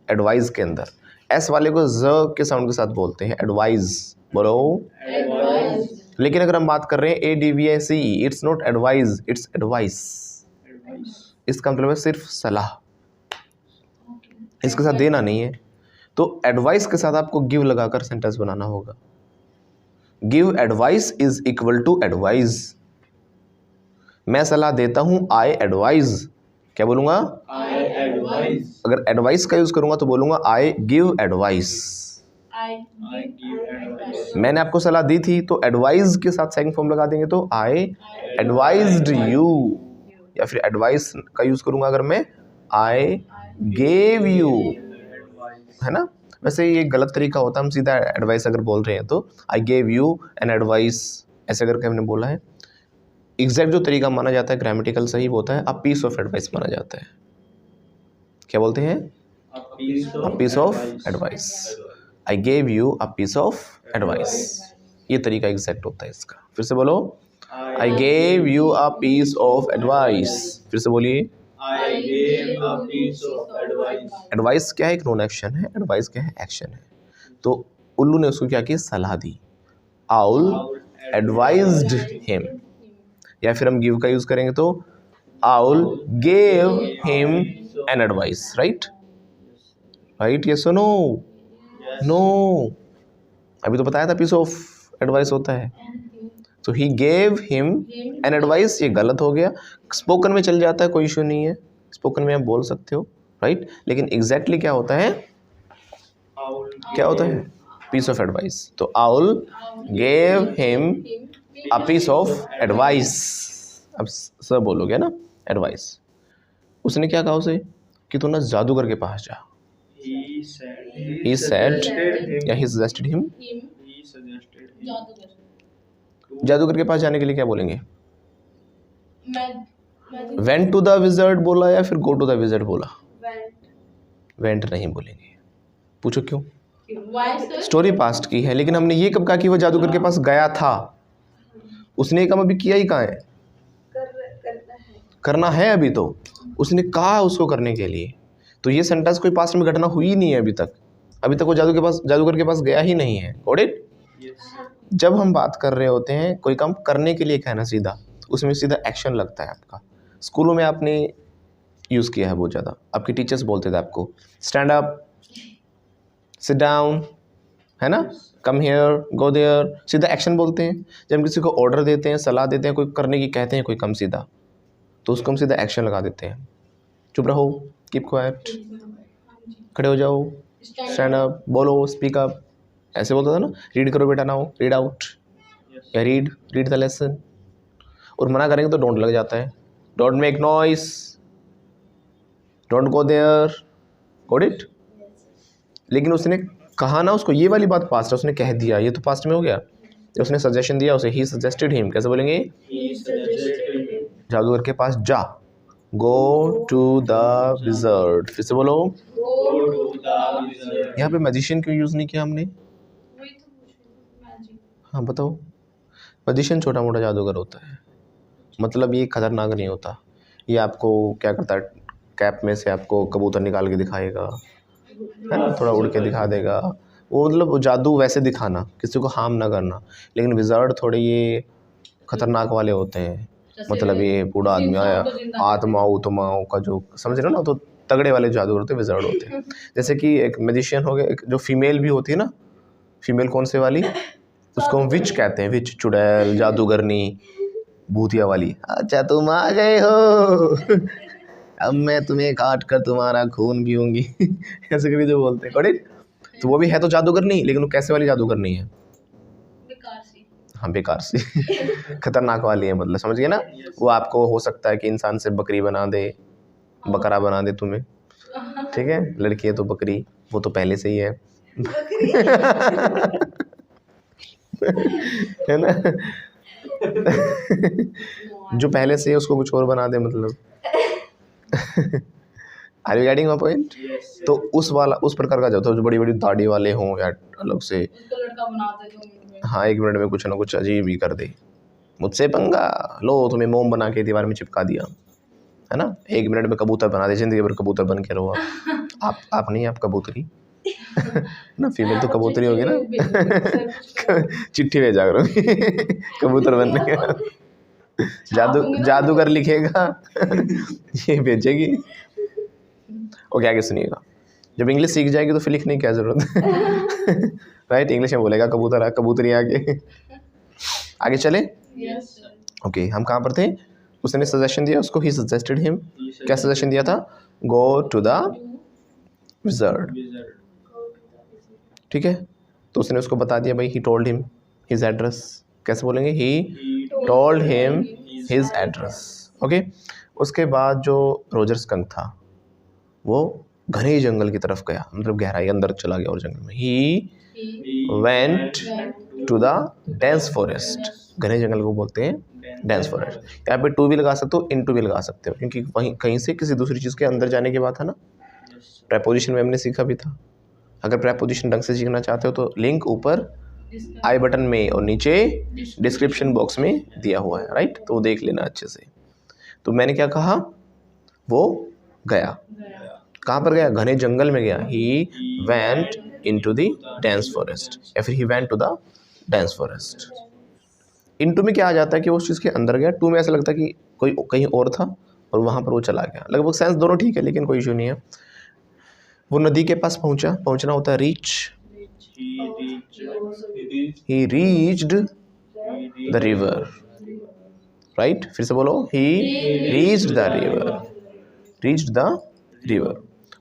एडवाइस के अंदर एस वाले को ज के साउंड के साथ बोलते हैं, एडवाइज। बोलो। एडवाइस। लेकिन अगर हम बात कर रहे हैं ADVICE, it's not advise, it's advice. इसका मतलब है सिर्फ सलाह, इसके साथ देना नहीं है। तो एडवाइस के साथ आपको गिव लगाकर सेंटेंस बनाना होगा। Give advice is equal to advise. मैं सलाह देता हूं, आई एडवाइज। क्या बोलूंगा? I advice. अगर एडवाइस का यूज करूंगा तो बोलूंगा I give advice. I give advice. मैंने आपको सलाह दी थी तो एडवाइस के साथ सेकंड फॉर्म लगा देंगे तो आई एडवाइज्ड यू। या फिर एडवाइस का यूज करूंगा अगर मैं, आई गेव यू, है ना। वैसे ये गलत तरीका होता है, हम सीधा एडवाइस अगर बोल रहे हैं तो आई गेव यू एन एडवाइस ऐसे करके हमने बोला है। एग्जैक्ट जो तरीका माना जाता है ग्रामेटिकल सही होता है, अ पीस ऑफ एडवाइस माना जाता है। क्या बोलते हैं? A piece of advice. I gave you a piece of advice, ये तरीका एग्जैक्ट होता है इसका। फिर से बोलो, I gave you a piece of advice. फिर से बोलिए, I gave a piece of advice. Advice क्या है? एक नॉन एक्शन है, एडवाइस क्या है? एक्शन है। तो उल्लू ने उसको क्या किया? सलाह दी। Owl advised him. या फिर हम गिव का यूज करेंगे तो owl gave him an advice. Right right, yes और नो? नो, अभी तो बताया था पीस ऑफ एडवाइस होता है। तो he gave him an advice, ये गलत हो गया। स्पोकन में चल जाता है, कोई इशू नहीं है, स्पोकन में आप बोल सकते हो, राइट। लेकिन एग्जैक्टली क्या होता है? क्या होता है? Piece of advice. तो owl gave him a piece of advice. अब सब बोलोगे ना, एडवाइस। उसने क्या कहा उसे कि तू ना जादूगर के पास जा। He said या he suggested him। जादूगर के पास जाने के लिए क्या बोलेंगे? Went to the wizard बोला या फिर go to the wizard बोला? Went नहीं बोलेंगे। पूछो क्यों? स्टोरी पास्ट की है, लेकिन हमने ये कब कहा कि वो जादूगर के पास गया था? उसने काम अभी किया ही कहाँ है? करना है अभी तो। उसने कहा उसको करने के लिए, तो ये सेंटेंस कोई पास्ट में घटना हुई नहीं है अभी तक। अभी तक वो जादूगर के पास गया ही नहीं है। Got it? जब हम बात कर रहे होते हैं कोई काम करने के लिए कहना सीधा, उसमें सीधा एक्शन लगता है आपका। स्कूलों में आपने यूज़ किया है बहुत ज़्यादा, आपके टीचर्स बोलते थे आपको स्टैंड अप, सिट डाउन, है ना, कम हियर, गो देयर, सीधा एक्शन बोलते हैं। जब हम किसी को ऑर्डर देते हैं, सलाह देते हैं, कोई करने की कहते हैं कोई काम सीधा, तो उसको हम सीधा एक्शन लगा देते हैं। चुप रहो, कीप क्वाइट, खड़े हो जाओ, स्टैंड अप, बोलो, स्पीक अप, ऐसे बोलता था ना। रीड करो बेटा, नाउ रीड आउट, या रीड द लेसन। और मना करेंगे तो डोंट लग जाता है। Don't make noise, don't go there. Got it? लेकिन उसने कहा ना, उसको ये वाली बात पास्ट है, उसने कह दिया, ये तो पास्ट में हो गया। उसने सजेशन दिया उसे, ही सजेस्टेड हिम। कैसे बोलेंगे? जादूगर के पास जा, गो टू द विज़र्ड। फिर से बोलो। यहाँ पे मैजिशियन क्यों यूज़ नहीं किया हमने? हाँ बताओ। मैजिशियन छोटा मोटा जादूगर होता है, मतलब ये खतरनाक नहीं होता। ये आपको क्या करता है, कैप में से आपको कबूतर निकाल के दिखाएगा, है ना, थोड़ा उड़ के दिखा देगा। वो मतलब जादू वैसे दिखाना, किसी को हार्म ना करना। लेकिन विज़र्ड थोड़े ये खतरनाक वाले होते हैं, मतलब ये बूढ़ा आदमी आया, आत्माओं का जो समझ रहे हो ना, तो तगड़े वाले जादूगर होते हैं, विज़र्ड होते हैं। जैसे कि एक मैजिशियन हो गया, एक जो फीमेल भी होती है ना, फीमेल कौन से वाली, उसको हम विच कहते हैं। विच, चुड़ैल, जादूगरनी, भूतिया वाली। अच्छा तुम आ गए हो, अब मैं तुम्हें काट कर तुम्हारा खून पीऊंगी, ऐसे कभी जो बोलते हैं। करेक्ट? तो वो भी है तो जादूगर नहीं, लेकिन वो कैसे वाली जादूगर नहीं है? हाँ, बेकार सी, खतरनाक वाली है, मतलब समझ गए ना। वो आपको हो सकता है कि इंसान से बकरी बना दे, बकरा बना दे तुम्हें, ठीक है। लड़की है तो बकरी, वो तो पहले से ही है, है ना। जो पहले से है उसको कुछ और बना दे, मतलब। Are you getting my point? तो उस प्रकार का जो बड़ी बड़ी दाढ़ी वाले हों या अलग से, लड़का बना दे 2 मिनट में। हाँ, 1 मिनट में कुछ ना कुछ अजीब ही कर दे। मुझसे पंगा लो, तुम्हें मोम बना के दीवार में चिपका दिया, है ना। 1 मिनट में कबूतर बना दे, जिंदगी भर कबूतर बन के रहो आप। आप नहीं, आप कबूतरी ना, फीमेल तो कबूतरी होगी ना। चिट्ठी भेजा करो कबूतर बनने का। जादूगर लिखेगा ये भेजेगी। ओके, आगे सुनिएगा। जब इंग्लिश सीख जाएगी तो फिर लिखने की क्या जरूरत है राइट, इंग्लिश में बोलेगा कबूतर आ, कबूतरी आगे। आगे चले। Yes, sir. ओके, हम कहाँ पर थे? उसने सजेशन दिया उसको, ही सजेस्टेड हिम। क्या सजेशन दिया था? Go to the wizard. ठीक है, तो उसने उसको बता दिया भाई, he told him his address. कैसे बोलेंगे? He told him his address. Okay, उसके बाद जो रोजर स्कंक था वो घने जंगल की तरफ गया, मतलब गहराई अंदर चला गया और जंगल में। He went to the dense forest. घने जंगल को बोलते हैं डेंस फॉरेस्ट। यहाँ पे टू भी लगा सकते हो, इन टू भी लगा सकते हो, क्योंकि वहीं कहीं से किसी दूसरी चीज़ के अंदर जाने की बात है ना। प्रेपोजिशन में हमने सीखा भी था। अगर प्रेपोजिशन ढंग से सीखना चाहते हो तो लिंक ऊपर आई बटन में और नीचे डिस्क्रिप्शन बॉक्स में दिया हुआ है, राइट, तो देख लेना अच्छे से। तो मैंने क्या कहा? वो गया। कहाँ पर गया? घने जंगल में गया। He went into the dense forest, या फिर he went to the dense forest. Into में क्या आ जाता है कि वो उस चीज़ के अंदर गया। टू में ऐसा लगता है कि कोई कहीं और था और वहाँ पर वो चला गया। लगभग सेंस दोनों ठीक है, लेकिन कोई इशू नहीं है। वो नदी के पास पहुँचा, पहुँचना होता है reach. He reached the river, right, फिर से बोलो, ही reached the river. Reached the river.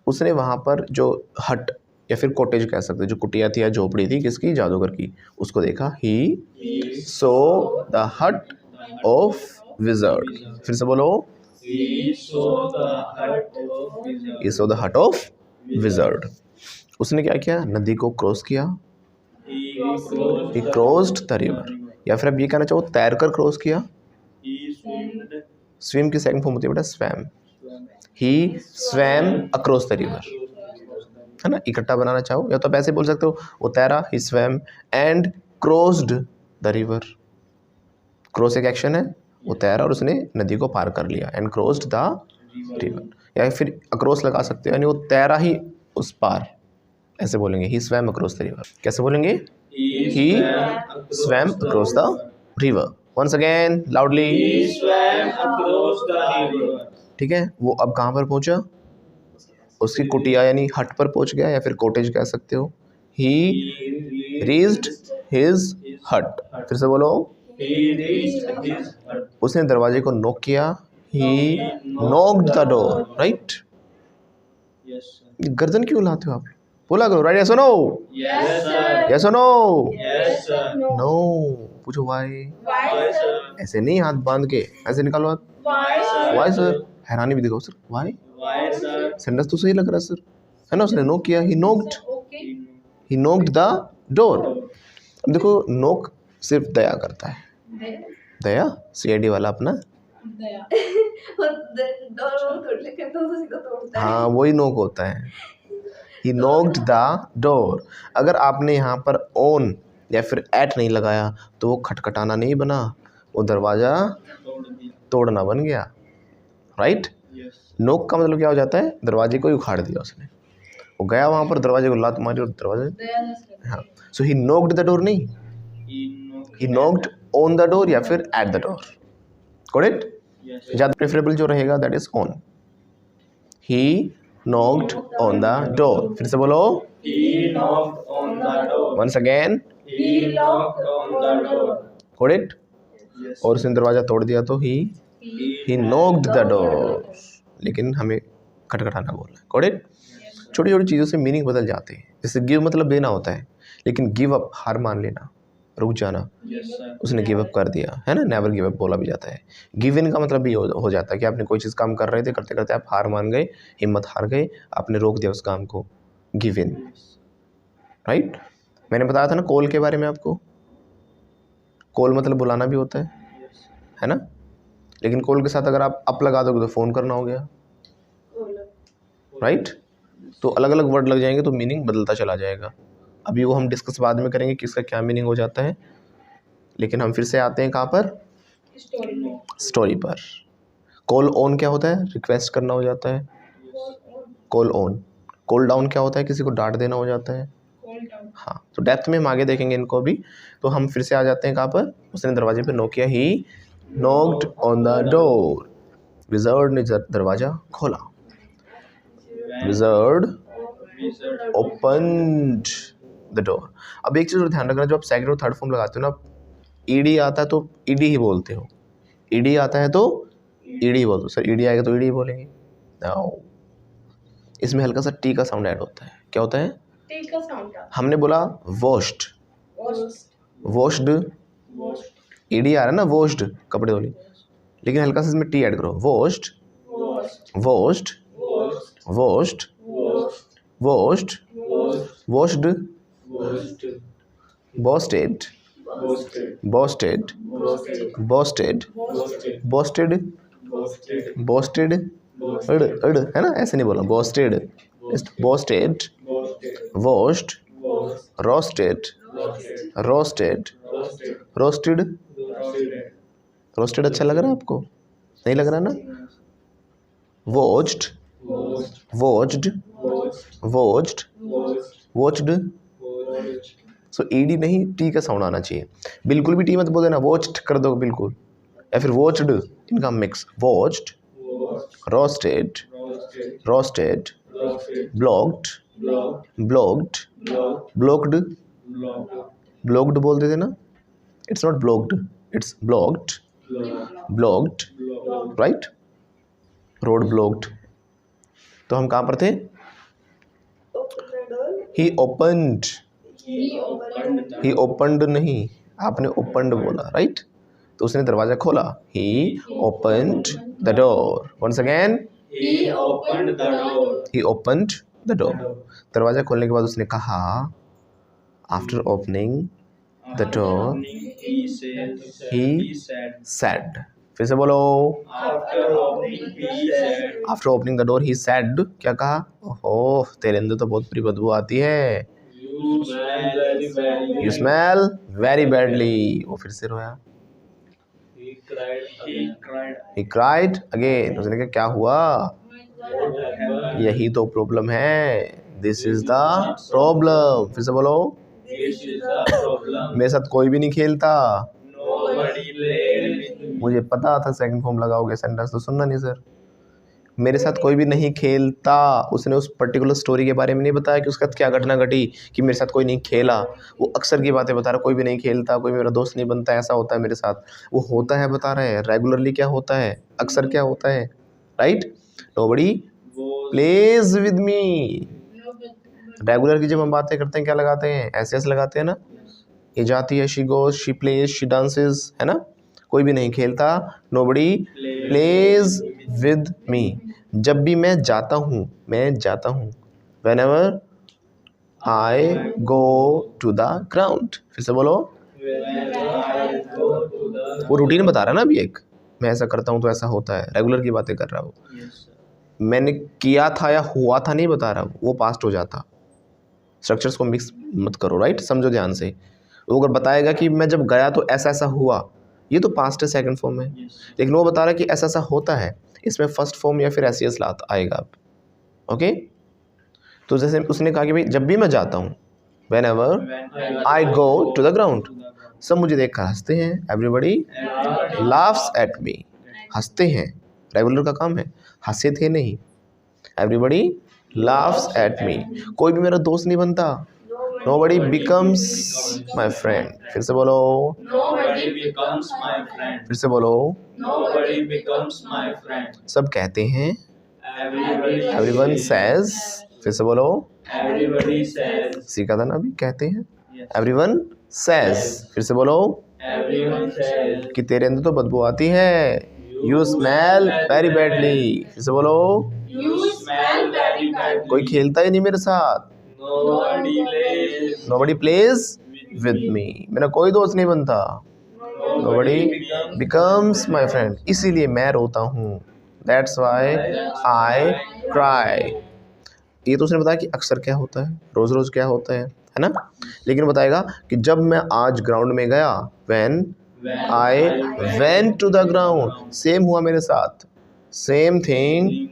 उसने वहाँ पर जो हट या फिर कॉटेज कह सकते हैं, जो कुटिया थी या झोपड़ी थी, किसकी? जादूगर की, उसको देखा। ही सो द हट ऑफ विज़र्ड। फिर से बोलो, He saw the hut of wizard. He so the हट ऑफ विज़र्ड। उसने क्या किया? नदी को क्रॉस किया। ही क्रॉस्ड द रिवर, या फिर आप ये कहना चाहो तैर कर क्रॉस किया। He swam. स्विम की सेकंड फॉर्म होती है बेटा swum. He swam across the river, है ना। इकट्ठा बनाना चाहो या तो आप ऐसे बोल सकते हो, वो तैरा, he swam and crossed the river. Cross एक एक्शन है, वो तैरा और उसने नदी को पार कर लिया, एंड क्रॉस्ड द रिवर। या फिर अक्रॉस लगा सकते हो, यानी वो तैरा ही उस पार, ऐसे बोलेंगे, he swam across the river. कैसे बोलेंगे? He swam across the river. Once again loudly. He swam across the river. ठीक है, वो अब कहाँ पर पहुंचा? उसकी कुटिया यानी हट पर पहुंच गया, या फिर कॉटेज कह सकते हो। ही रीच्ड हिज हट। फिर से बोलो, He reached his hut. उसने दरवाजे को नॉक किया। ही knocked the door, right. Yes, sir. गर्दन क्यों लाते हो आप? बोला करो, राइट, यस और नो? Yes, sir. यस और नो? Yes, sir. नो। पूछो वाई। Why, sir? ऐसे नहीं, हाथ बांध के ऐसे निकालो हाथ। Why, sir? Why sir? हैरानी भी दिखाओ sir, why. Why, sir? Sentence तो सही लग रहा है सर, है ना। उसने नॉक किया, ही knocked, Okay. He knocked the door. अब देखो, नॉक सिर्फ दया करता है। दया सीआईडी वाला अपना, दया। हाँ वही नॉक होता है। ही नॉक्ड द डोर। अगर आपने यहाँ पर ऑन या फिर एट नहीं लगाया तो वो खटखटाना नहीं बना, वो दरवाज़ा तोड़ना बन गया, राइट। Yes. नॉक का मतलब क्या हो जाता है? दरवाजे को ही उखाड़ दिया उसने। वो गया वहाँ पर, दरवाजे को लात मारी और दरवाजे, दया नस्ल। हाँ। So he knocked the door नहीं, he knocked on the door या फिर at the door, correct. Yes. ज़्यादा प्रेफरेबल जो रहेगा that is on. He knocked on the door. फिर से बोलो, He knocked on the door. Once again, He knocked on the door. Correct. Yes. और उसने दरवाज़ा तोड़ दिया तो ही नॉक्ड द डोर, लेकिन हमें खटखटाना बोलना है, करेक्ट। छोटी छोटी चीज़ों से मीनिंग बदल जाते हैं। जैसे गिव मतलब देना होता है, लेकिन गिव अप हार मान लेना, रुक जाना। Yes, sir. उसने गिव अप कर दिया, है ना, नेवर गिव अप बोला भी जाता है। गिव इन का मतलब भी हो जाता है कि आपने कोई चीज़ काम कर रहे थे, करते करते आप हार मान गए, हिम्मत हार गए, आपने रोक दिया उस काम को, गिव इन, राइट। मैंने बताया था ना कॉल के बारे में आपको। कॉल मतलब बुलाना भी होता है ना। लेकिन कॉल के साथ अगर आप अप लगा दोगे तो फ़ोन करना हो गया, राइट। तो अलग अलग वर्ड लग जाएंगे तो मीनिंग बदलता चला जाएगा। अभी वो हम डिस्कस बाद में करेंगे कि इसका क्या मीनिंग हो जाता है। लेकिन हम फिर से आते हैं कहाँ पर? स्टोरी। स्टोरी पर। कॉल ऑन क्या होता है? रिक्वेस्ट करना हो जाता है, कॉल ऑन। कूल डाउन क्या होता है, किसी को डांट देना हो जाता है। Cool down. हाँ, तो डेप्थ में हम आगे देखेंगे इनको भी। तो हम फिर से आ जाते हैं कहाँ पर, उसने दरवाजे पे नॉक किया, ही knocked on the door, wizard ने दरवाजा खोला, wizard Wizard opened the door. अब एक चीज़ और ध्यान रखना, जब आप सेकंड और थर्ड फॉर्म लगाते हो ना, ईडी आता है तो ईडी ही बोलते हो, ईडी आता है तो ईडी बोलते हो। सर ईडी आएगा तो ईडी बोलेंगे, नाउ इसमें हल्का सा टी का साउंड ऐड होता है। क्या होता है? T का sound आता हमने बोला वॉश्ड, है। Washed, Washed. ईडी आ रहा है ना, वॉश्ड कपड़े धोली, लेकिन हल्का सा इसमें टी ऐड करो, washed, Washed. Washed, washed, washed, washed, boasted, boasted, boasted, boasted, boasted, अड़ है ना, ऐसे नहीं बोला, boasted, boasted, washed, roasted, roasted, roasted, roasted अच्छा लग रहा है आपको? नहीं लग रहा ना? Watched, watched, watched, watched. So ED नहीं, टी का साउंड आना चाहिए। बिल्कुल भी टी मत बोल देना, वॉच्ड कर दो बिल्कुल, या फिर वॉच्ड, इनका mix, watched, roasted, roasted, blocked, blocked, blocked, blocked बोल देते ना, it's not blocked, it's blocked, blocked, right, road blocked. तो हम कहाँ पर थे? ही ओपन्ड, ही ओपन्ड नहीं, आपने ओपन्ड बोला, राइट। तो उसने दरवाजा खोला, he opened the door, once again He opened the door. He opened the door. दरवाजा खोलने के बाद उसने कहा, after opening the door He said. He said, फिर से बोलो, After opening, he said. After opening the door he said, क्या कहा? ओह तेरे अंदर तो बहुत बुरी बदबू आती है, You smell very badly. You smell very badly. वो फिर से रोया, He cried. He cried. He cried again, उसने कहा क्या हुआ? What happened? यही तो प्रॉब्लम है, दिस इज द प्रॉब्लम। फिर से बोलो, This is the problem. मेरे साथ कोई भी नहीं खेलता, Nobody played with me. मुझे पता था सेकंड फॉर्म लगाओगे, सेंटेंस तो सुनना नहीं सर। मेरे साथ कोई भी नहीं खेलता, उसने उस पर्टिकुलर स्टोरी के बारे में नहीं बताया कि उसके साथ क्या घटना घटी कि मेरे साथ कोई नहीं खेला। वो अक्सर की बातें बता रहा, कोई भी नहीं खेलता, कोई मेरा दोस्त नहीं बनता, ऐसा होता है मेरे साथ। वो होता है बता रहे हैं, रेगुलरली क्या होता है, अक्सर क्या होता है, right. Nobody Was plays with me. No, but regular की जब हम बातें करते हैं क्या लगाते हैं, ऐसे ऐसे लगाते हैं ना, ये जाती है, she goes, she plays, she dances, है ना। कोई भी नहीं खेलता, नोबडी प्लेज विद मी। जब भी मैं जाता हूँ, मैं जाता हूँ, whenever I go to the ground. फिर से बोलो, whenever I go to the. वो रूटीन बता रहा है ना अभी, एक मैं ऐसा करता हूँ तो ऐसा होता है, रेगुलर की बातें कर रहा हूँ। Yes, sir. मैंने किया था या हुआ था नहीं बता रहा, वो पास्ट हो जाता। स्ट्रक्चर्स को मिक्स मत करो, राइट, समझो ध्यान से। वो अगर बताएगा कि मैं जब गया तो ऐसा ऐसा हुआ, ये तो पास्ट है, सेकंड फॉर्म है। Yes. लेकिन वो बता रहा है कि ऐसा ऐसा होता है, इसमें फर्स्ट फॉर्म या फिर एस लात आएगा अब, ओके। तो जैसे उसने कहा कि भाई जब भी मैं जाता हूँ, whenever When I go to the ground, to the ground. सब मुझे देख कर हंसते हैं, everybody Everybody laughs at me, हंसते हैं, रेगुलर का काम है, हंसे थे नहीं, एवरीबडी लाफ्स एट मी। कोई भी मेरा दोस्त नहीं बनता, नोबडी बिकम्स माई फ्रेंड। फिर से बोलो, Nobody becomes my friend. फिर से बोलो, Nobody becomes my friend. सब कहते हैं, Everybody. Everyone says. फिर से बोलो, Everybody says. सीखा था ना अभी, कहते हैं, Yes. Everyone says. फिर से बोलो, Everyone says. कि तेरे अंदर तो बदबू आती है, यू स्मेल वेरी बैडली। फिर से बोलो, You smell very badly. कोई खेलता ही नहीं मेरे साथ, Nobody plays. Nobody plays with me, मेरा कोई दोस्त नहीं बनता, नोबडी बिकम्स माई फ्रेंड, इसीलिए मैं रोता हूँ, दैट्स वाई आई क्राई। ये तो उसने बताया कि अक्सर क्या होता है, रोज़ रोज़ क्या होता है ना। लेकिन बताएगा कि जब मैं आज ग्राउंड में गया, when When I went to the ground, same हुआ मेरे साथ, same thing thing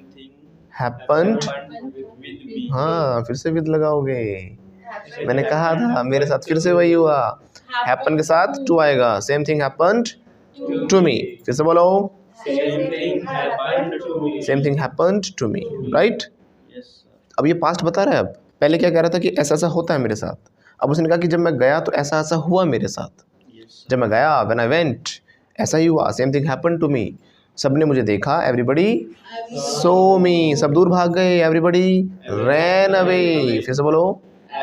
happened happened with with me. हाँ, फिर से विद लगाओगे। मैंने कहा था मेरे साथ फिर से वही हुआ। हैपन के साथ टू आएगा। Same thing happened to me. फिर से बोलो। Same thing happened to me. Same thing happened to me, right. Yes, sir. अब ये पास्ट बता रहा है। अब पहले क्या कह रहा था कि ऐसा ऐसा होता है मेरे साथ। अब उसने कहा कि जब मैं गया तो ऐसा ऐसा हुआ मेरे साथ। Yes, sir. जब मैं गया, व्हेन आई वेंट, ऐसा ही हुआ। Same thing happened to me. सबने मुझे देखा, एवरीबडी सो मी। सब दूर भाग गए, एवरीबडी रैन अवे। फिर से बोलो।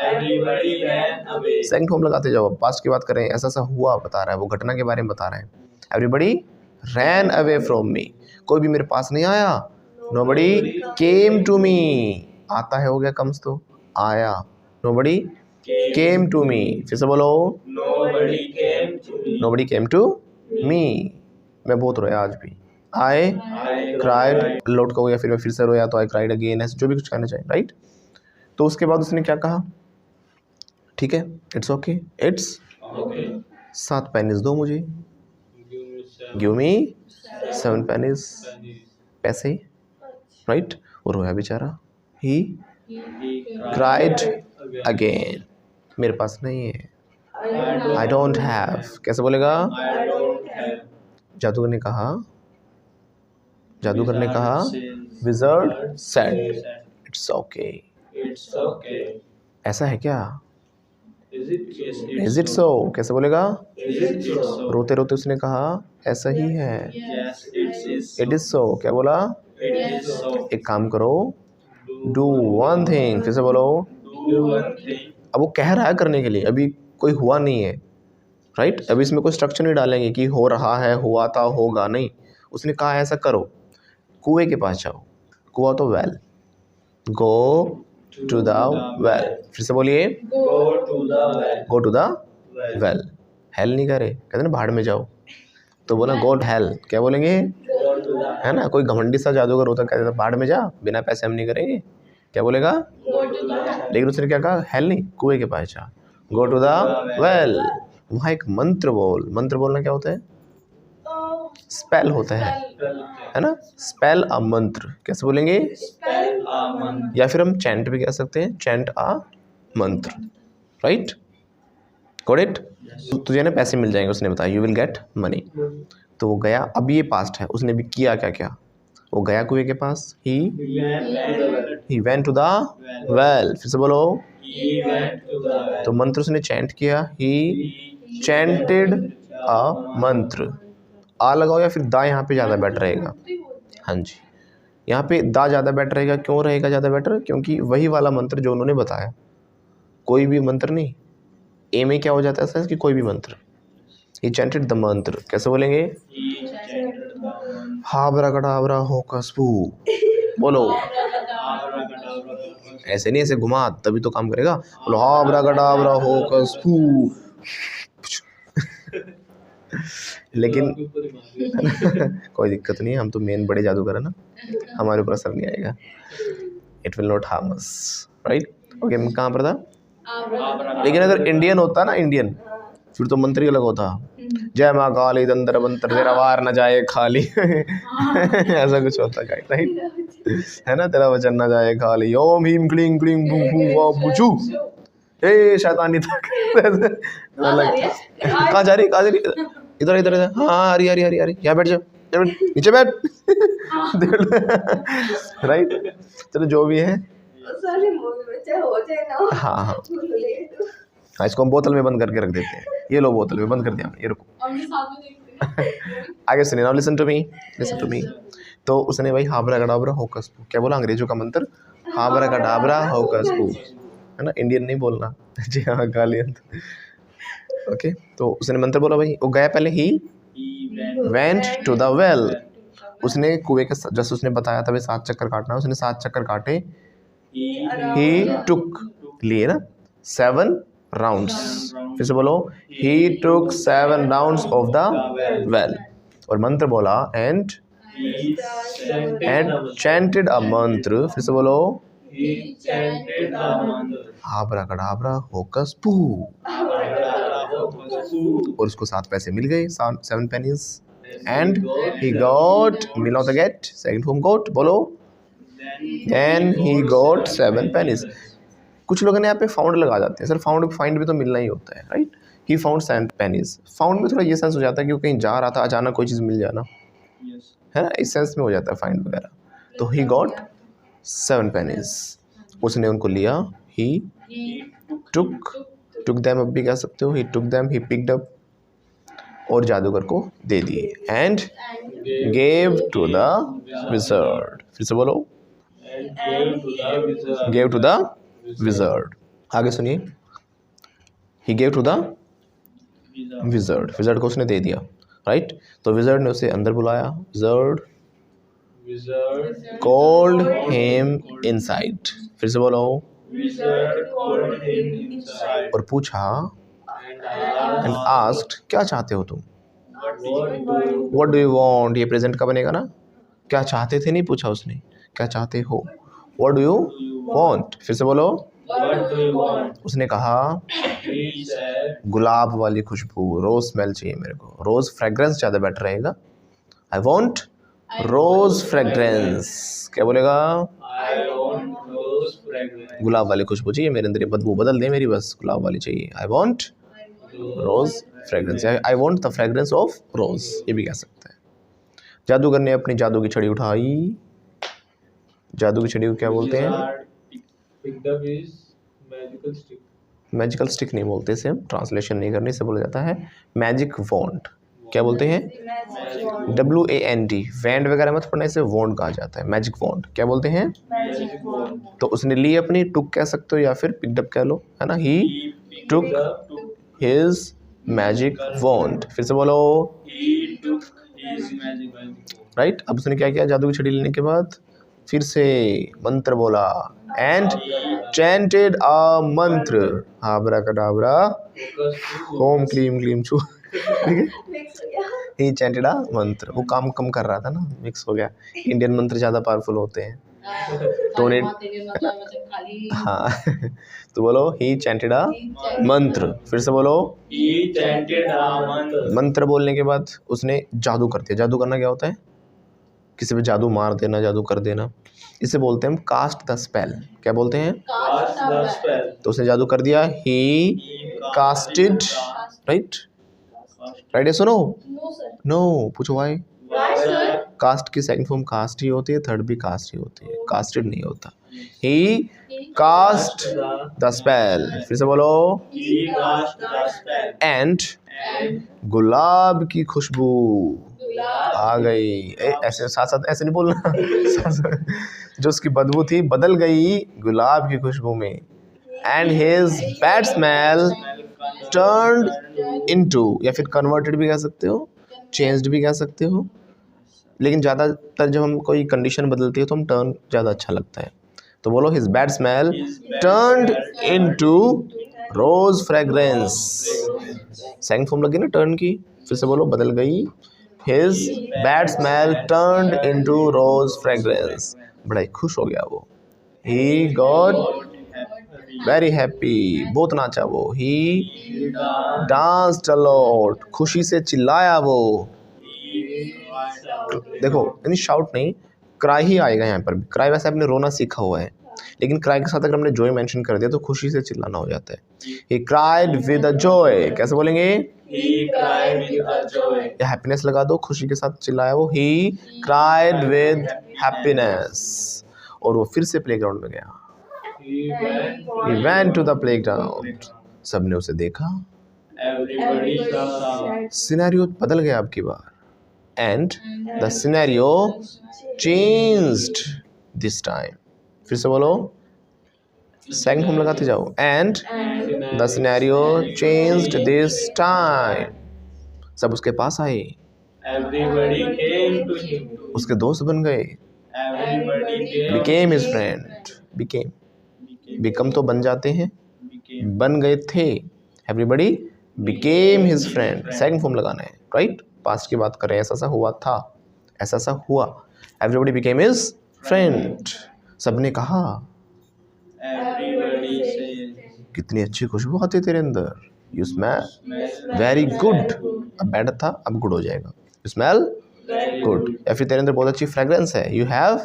Everybody ran away. Second form लगाते जाओ। अब पास्ट की बात करें, ऐसा ऐसा हुआ बता रहा है, वो घटना के बारे में बता रहा है। Everybody ran away from me. कोई भी मेरे पास नहीं आया। Nobody came to me. आता है हो गया कम्स तो आया। Nobody came to me. फिर से बोलो। Nobody came to me. Nobody came to me. मैं बहुत रोया आज भी। आई I क्राइड, लौट का हो या फिर मैं फिर से रोया तो आई क्राइड अगेन, ऐसे जो भी कुछ कहना चाहिए, राइट। तो उसके बाद उसने क्या कहा, ठीक है, it's okay, it's Okay. 7 penis दो मुझे। Give me 7 penis. पैसे, राइट। वो रोया बेचारा। He cried again. मेरे पास नहीं है। I don't have. कैसे बोलेगा। I don't have. जादूगर ने कहा, जादूगर ने कहा, wizard said it's okay. It's okay. ऐसा है क्या। Is it? Yes, is it so. कैसे बोलेगा। Is it so? रोते रोते उसने कहा ऐसा ही है। Yes, it is. It is so. क्या बोला। It is so. एक काम करो, डू वन थिंग। फिर से बोलो। Do one thing. अब वो कह रहा है करने के लिए, अभी कोई हुआ नहीं है, राइट। अभी इसमें कोई स्ट्रक्चर नहीं डालेंगे कि हो रहा है, हुआ था, होगा, नहीं। उसने कहा ऐसा करो, कुएं के पास जाओ। कुआं तो well. Go to the well. फिर से बोलिए। Go to the well. Go to the Well. Well. Hell नहीं करे, कहते ना भाड़ में जाओ, तो बोला गो टू हेल। क्या बोलेंगे। Go to the. है ना, कोई घमंडी सा जादूगर होता कहता था भाड़ में जा, बिना पैसे हम नहीं करेंगे। क्या बोलेगा। लेकिन उसने क्या कहा, हेल नहीं, कुएं के पास जा। Go to the well. वहाँ एक मंत्र बोल। मंत्र बोलना क्या होता है। स्पेल होता है ना। स्पेल अ मंत्र। कैसे बोलेंगे। Spell a month. या फिर हम चैंट भी कह सकते हैं, चैंट अ मंत्र, राइट। Got it. तुझे ना पैसे मिल जाएंगे, उसने बताया, यू विल गेट मनी। तो वो गया। अब ये पास्ट है, उसने भी किया क्या क्या। वो गया कुएं के पास। He went to the well. He went to the well. फिर से बोलो। He went to the well. तो मंत्र उसने चैंट किया। ही चैंटेड अ मंत्र। आ लगाओ या फिर दा यहाँ पे ज़्यादा बेटर रहेगा। हाँ जी, यहाँ पे दा ज़्यादा बेटर रहेगा। क्यों रहेगा ज़्यादा बेटर, क्योंकि वही वाला मंत्र जो उन्होंने बताया। कोई भी मंत्र नहीं, ए में क्या हो जाता है सर कि कोई भी मंत्र। ही चैंटेड द मंत्र। कैसे बोलेंगे। He chanted the mantra. Abracadabra hocus पू। बोलो। Abracadabra. ऐसे नहीं, ऐसे घुमा तभी तो काम करेगा। बोलो हाबराकडाबरा होकस पू। लेकिन कोई दिक्कत नहीं है, हम तो मेन बड़े जादूगर है ना, हमारे ऊपर असर नहीं आएगा। It will not harm us, right. Okay, मैं कहाँ पर था। लेकिन अगर इंडियन होता ना, इंडियन, फिर तो मंत्री अलग होता। जय माँ काली तंत्र मंत्र तेरा वार न जाए खाली। ऐसा कुछ होता है, राइट। है ना, तेरा वचन न जाए खाली। ओम हीम क्लीं क्लीं बू बू वा बुचू। ए शैतानी तक। कहाँ जा रही, कहाँ जा रही। इधर इधर इधर। हाँ, हरी हरी हरी हरी। यहाँ बैठ जाओ, नीचे बैठ। राइट। चलो जो भी है। हाँ हाँ हाँ, इसको हम बोतल में बंद करके रख देते हैं। ये लो, बोतल में बंद कर दिया हमने, ये रुको। आगे सुनिए, now listen to me, listen to me. तो उसने भाई हाबराकडाबरा होकस पू, क्या बोला अंग्रेजों का मंत्र, हाबराकडाबरा होकस पू, है ना। इंडियन नहीं बोलना। जी हाँ, गाली। ओके, तो उसने मंत्र बोला भाई। वो गया पहले। He He went to the well. उसने कुएं के, जैसे उसने बताया था भाई 7 चक्कर काटना, उसने 7 चक्कर काटे। ही टुक, लिए ना, 7 राउंड्स। फिर से बोलो। He took 7 rounds of the well. और मंत्र बोला and He chanted and the mantra. Chanted a mantra. फिर से बोलो। He chanted the mantra. Abracadabra hocus पू। Abracadabra was true. और उसको 7 पैसे मिल गए, 7 pennies. And he got, mill of the gate, second home goat. बोलो। then he got 7 pennies. कुछ लोग ने यहाँ पे फाउंड लगा जाते हैं, सर फाउंड फाइंड भी तो मिलना ही होता है, right? He found 7 pennies. Found में थोड़ा ये सेंस हो जाता है कि वो कहीं जा रहा था, अचानक कोई चीज़ मिल जाना, है ना, इस सेंस में हो जाता है फाइंड वगैरह. तो ही गॉट 7 pennies. उसने उनको लिया. ही took them अब भी कह सकते हो. he took them, he picked up, और जादूगर को दे दिए. and gave to the wizard. फिर से बोलो. gave to the wizard. आगे सुनिए. he gave to the wizard. wizard को उसने दे दिया, राइट? तो wizard ने उसे अंदर बुलाया. wizard called him inside. फिर से बोलो. और पूछा. and asked, क्या चाहते हो तुम? what do you want? ये प्रेजेंट का बनेगा ना. क्या चाहते थे नहीं पूछा उसने, क्या चाहते हो. what do you want? फिर से बोलो. उसने कहा गुलाब वाली खुशबू, रोज स्मेल चाहिए मेरे को. रोज फ्रेग्रेंस ज़्यादा बेटर रहेगा. I want rose fragrance. क्या बोलेगा? गुलाब वाली खुशबू चाहिए मेरे अंदर, ये बदबू बदल दे मेरी, बस गुलाब वाली चाहिए. I want rose fragrance. I want the fragrance of rose, ये भी कह सकते हैं. जादूगर ने अपनी जादू की छड़ी उठाई. जादू की छड़ी को क्या बोलते हैं? मैजिकल स्टिक नहीं बोलते इसे, हम ट्रांसलेशन नहीं करने से बोला जाता है मैजिक वॉन्ड. क्या बोलते हैं? WAND. वैंड वगैरह मत पढ़ने से वॉन्ड कहा जाता है. मैजिक वॉन्ड क्या बोलते हैं? तो उसने ली अपनी. टुक कह सकते हो या फिर पिक्ड अप कह लो, है ना. ही टुक हिज मैजिक वॉन्ड. फिर से बोलो. राइट. अब उसने क्या किया? जादू की छड़ी लेने के बाद फिर से मंत्र बोला. एंड चैंटेड अ मंत्र. आब्राकडाब्रा ओम क्लीम क्लीम छू. ही चैंटेड अ मंत्र. वो काम कम कर रहा था ना, मिक्स हो गया. इंडियन मंत्र ज़्यादा पावरफुल होते हैं तो उन्हें, हाँ. तो बोलो ही चैंटेड अ मंत्र. फिर से बोलो. मंत्र बोलने के बाद उसने जादू कर दिया. जादू करना क्या होता है? किसी पे जादू मार देना, जादू कर देना. इसे बोलते हैं हम कास्ट द स्पेल. क्या बोलते हैं? तो उसने जादू कर दिया. ही कास्टेड. राइट. राइट है. सुनो. नो. पूछो वाई. कास्ट की सेकंड फॉर्म कास्ट ही होती है, थर्ड भी कास्ट ही होती है, कास्टेड नहीं होता. ही कास्ट द स्पेल. फिर से बोलो. एंड गुलाब की खुशबू आ गई. ऐसे साथ साथ ऐसे नहीं बोलना. जो उसकी बदबू थी बदल गई गुलाब की खुशबू में. And his bad smell turned into, या फिर कन्वर्टेड भी कह सकते हो, चेंज्ड भी कह सकते हो. लेकिन ज़्यादातर जब हम कोई कंडीशन बदलती है तो हम टर्न ज़्यादा अच्छा लगता है. तो बोलो. His bad smell turned into रोज फ्रेग्रेंस. सेकंड फॉर्म लगी ना टर्न की. फिर से बोलो. बदल गई. His bad smell turned into rose fragrance. बड़ा ही खुश हो गया वो. He got very happy. बहुत नाचा वो. He danced a lot. खुशी से चिल्लाया वो. देखो यानी शाउट नहीं, क्राई ही आएगा यहाँ पर. क्राई वैसे आपने रोना सीखा हुआ है, लेकिन क्राई के साथ अगर हमने जॉय मेंशन कर दिया तो खुशी से चिल्लाना हो जाता है. He cried with a joy. कैसे बोलेंगे? या हैप्पीनेस लगा दो. खुशी के साथ चिल्लाया वो. He cried with happiness. और वो फिर से प्लेग्राउंड में गया. He went to the playground. सबने उसे देखा. सिनेरियो बदल गया अब की बार. And the scenario changed this time. फिर से बोलो. सेकंड फॉर्म लगाते जाओ. And the scenario changed this time. सब उसके पास आए. उसके दोस्त बन गए. became his friend. become तो बन जाते हैं, बन गए थे. everybody became his friend. Second form लगाना है, राइट. पास्ट की बात कर रहे हैं. ऐसा सा हुआ था, ऐसा सा हुआ. everybody became his friend. सबने कहा. कितनी अच्छी खुशबू आती तेरे अंदर. You smell very good. अब बैड था, अब गुड हो जाएगा. You smell good. या फिर तेरे अंदर बहुत अच्छी फ्रेग्रेंस है. You have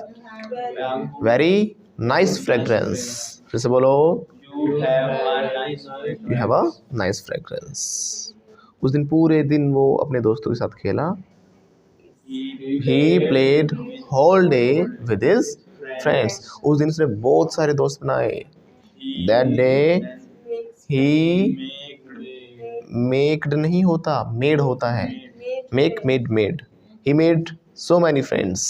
very nice fragrance. फिर से बोलो, You have a nice you have a nice fragrance. उस दिन पूरे दिन वो अपने दोस्तों के साथ खेला। He played whole day with his friends. उस दिन उसने बहुत सारे दोस्त बनाए। दैट डे ही मेक्ड नहीं होता, मेड होता है। Make, made. He made so many friends.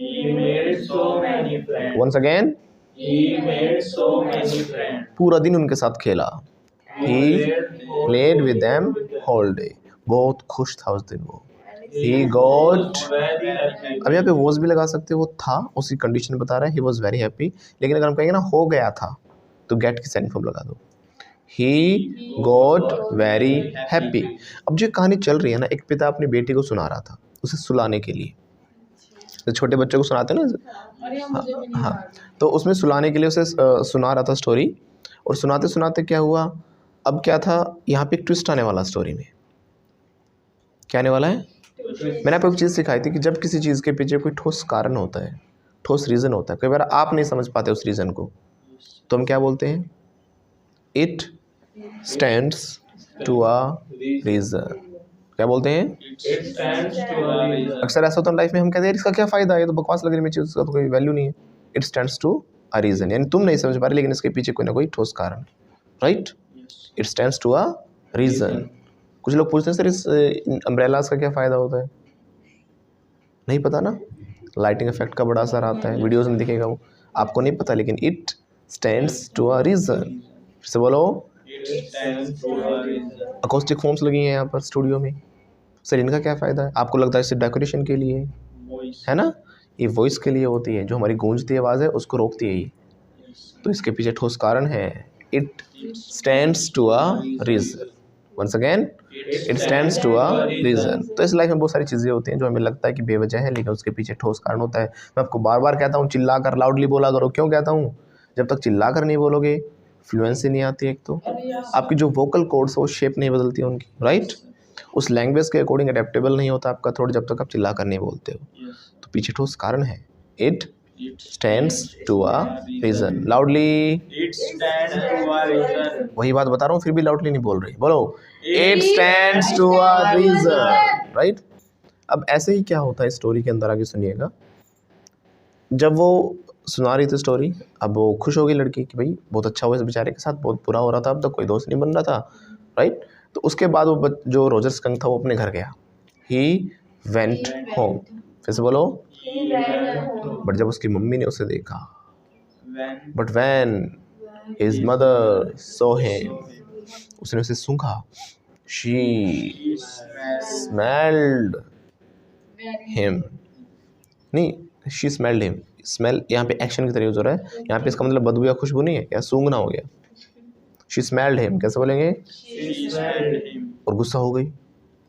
He made so many friends. Once again, He made so many friends. पूरा दिन उनके साथ खेला। He played with them whole day. बहुत खुश था उस दिन वो। He got, Very happy. अब यहाँ पे वॉज भी लगा सकते हो, वो था, उसी कंडीशन बता रहा है। He was very happy. लेकिन अगर हम कहेंगे ना हो गया था, तो गेट की सेकंड फॉर्म लगा दो। He got very happy. अब जो कहानी चल रही है ना, एक पिता अपनी बेटी को सुना रहा था, उसे सुलाने के लिए। तो छोटे बच्चे को सुनाते हैं ना, और ये मुझे भी नहीं हाँ, याद। तो उसमें सुलाने के लिए उसे सुना रहा था स्टोरी। और सुनाते सुनाते क्या हुआ, अब क्या था, यहाँ पे एक ट्विस्ट आने वाला स्टोरी में। क्या आने वाला है? मैंने आपको एक चीज़ सिखाई थी कि जब किसी चीज़ के पीछे कोई ठोस कारण होता है, ठोस रीज़न होता है, कई बार आप नहीं समझ पाते उस रीज़न को, तो हम क्या बोलते हैं? It stands to a reason. क्या बोलते हैं? It stands to a reason. अक्सर ऐसा होता है लाइफ में, हम कहते हैं इसका क्या फ़ायदा है, ये तो बकवास लग रही है, चीज़ का तो कोई वैल्यू नहीं है। It stands to a reason, यानी तुम नहीं समझ पा रहे, लेकिन इसके पीछे कोई ना कोई ठोस कारण है। Right? It stands to a reason. कुछ लोग पूछते हैं सर इस अम्ब्रेलास का क्या फ़ायदा होता है? नहीं पता ना, लाइटिंग इफेक्ट का बड़ा असर आता है, वीडियोस में दिखेगा वो, आपको नहीं पता, लेकिन it stands to a reason. फिर से बोलो, It stands to a reason. Acoustic forms लगी हैं यहाँ पर स्टूडियो में। सर इनका क्या फ़ायदा है? आपको लगता है सिर्फ डेकोरेशन के लिए Voice. है ना? ये वॉइस के लिए होती है, जो हमारी गूंजती आवाज़ है उसको रोकती है ये। तो इसके पीछे ठोस कारण है। It stands to a reason. Once again, it stands to a reason. तो इस लाइफ में बहुत सारी चीज़ें होती हैं जो हमें लगता है कि बेवजह है, लेकिन उसके पीछे ठोस कारण होता है। मैं आपको बार बार कहता हूँ, चिल्ला कर लाउडली बोला करो। क्यों कहता हूँ? जब तक चिल्ला कर नहीं बोलोगे, फ्लुएंसी नहीं आती। एक तो आपकी जो वोकल कॉर्ड्स वो शेप नहीं बदलती उनकी, राइट? उस लैंग्वेज के अकॉर्डिंग अडेप्टेबल नहीं होता आपका थ्रोट जब तक आप चिल्ला कर नहीं बोलते हो। Yes. तो पीछे ठोस कारण है। It It stands to a reason. Loudly, It stands to a reason. वही बात बता रहा हूँ, फिर भी लाउडली नहीं बोल रही। बोलो, it stands to a reason. Right? अब ऐसे ही क्या होता है स्टोरी के अंदर, आगे सुनिएगा। जब वो सुना रही थी स्टोरी, अब वो खुश हो गई लड़की कि भाई बहुत अच्छा हुआ इस बेचारे के साथ, बहुत बुरा हो रहा था, अब तक कोई दोस्त नहीं बन रहा था। राइट? तो उसके बाद वो जो रोजर स्कंक था वो अपने घर गया। He went home. फिर से बोलो, He went home. बट जब उसकी मम्मी ने उसे देखा, When but when his mother saw him, उसने उसे सूंघा। She he smelled smelled him, नहीं, शी स्मेल्ड हिम। स्मेल यहाँ पे एक्शन की तरह यूज हो रहा है। यहाँ पे इसका मतलब बदबू या खुशबू नहीं है, या सूंघना हो गया। शी स्मेल्ड हिम कैसे बोलेंगे? she smelled him. और गुस्सा हो गई।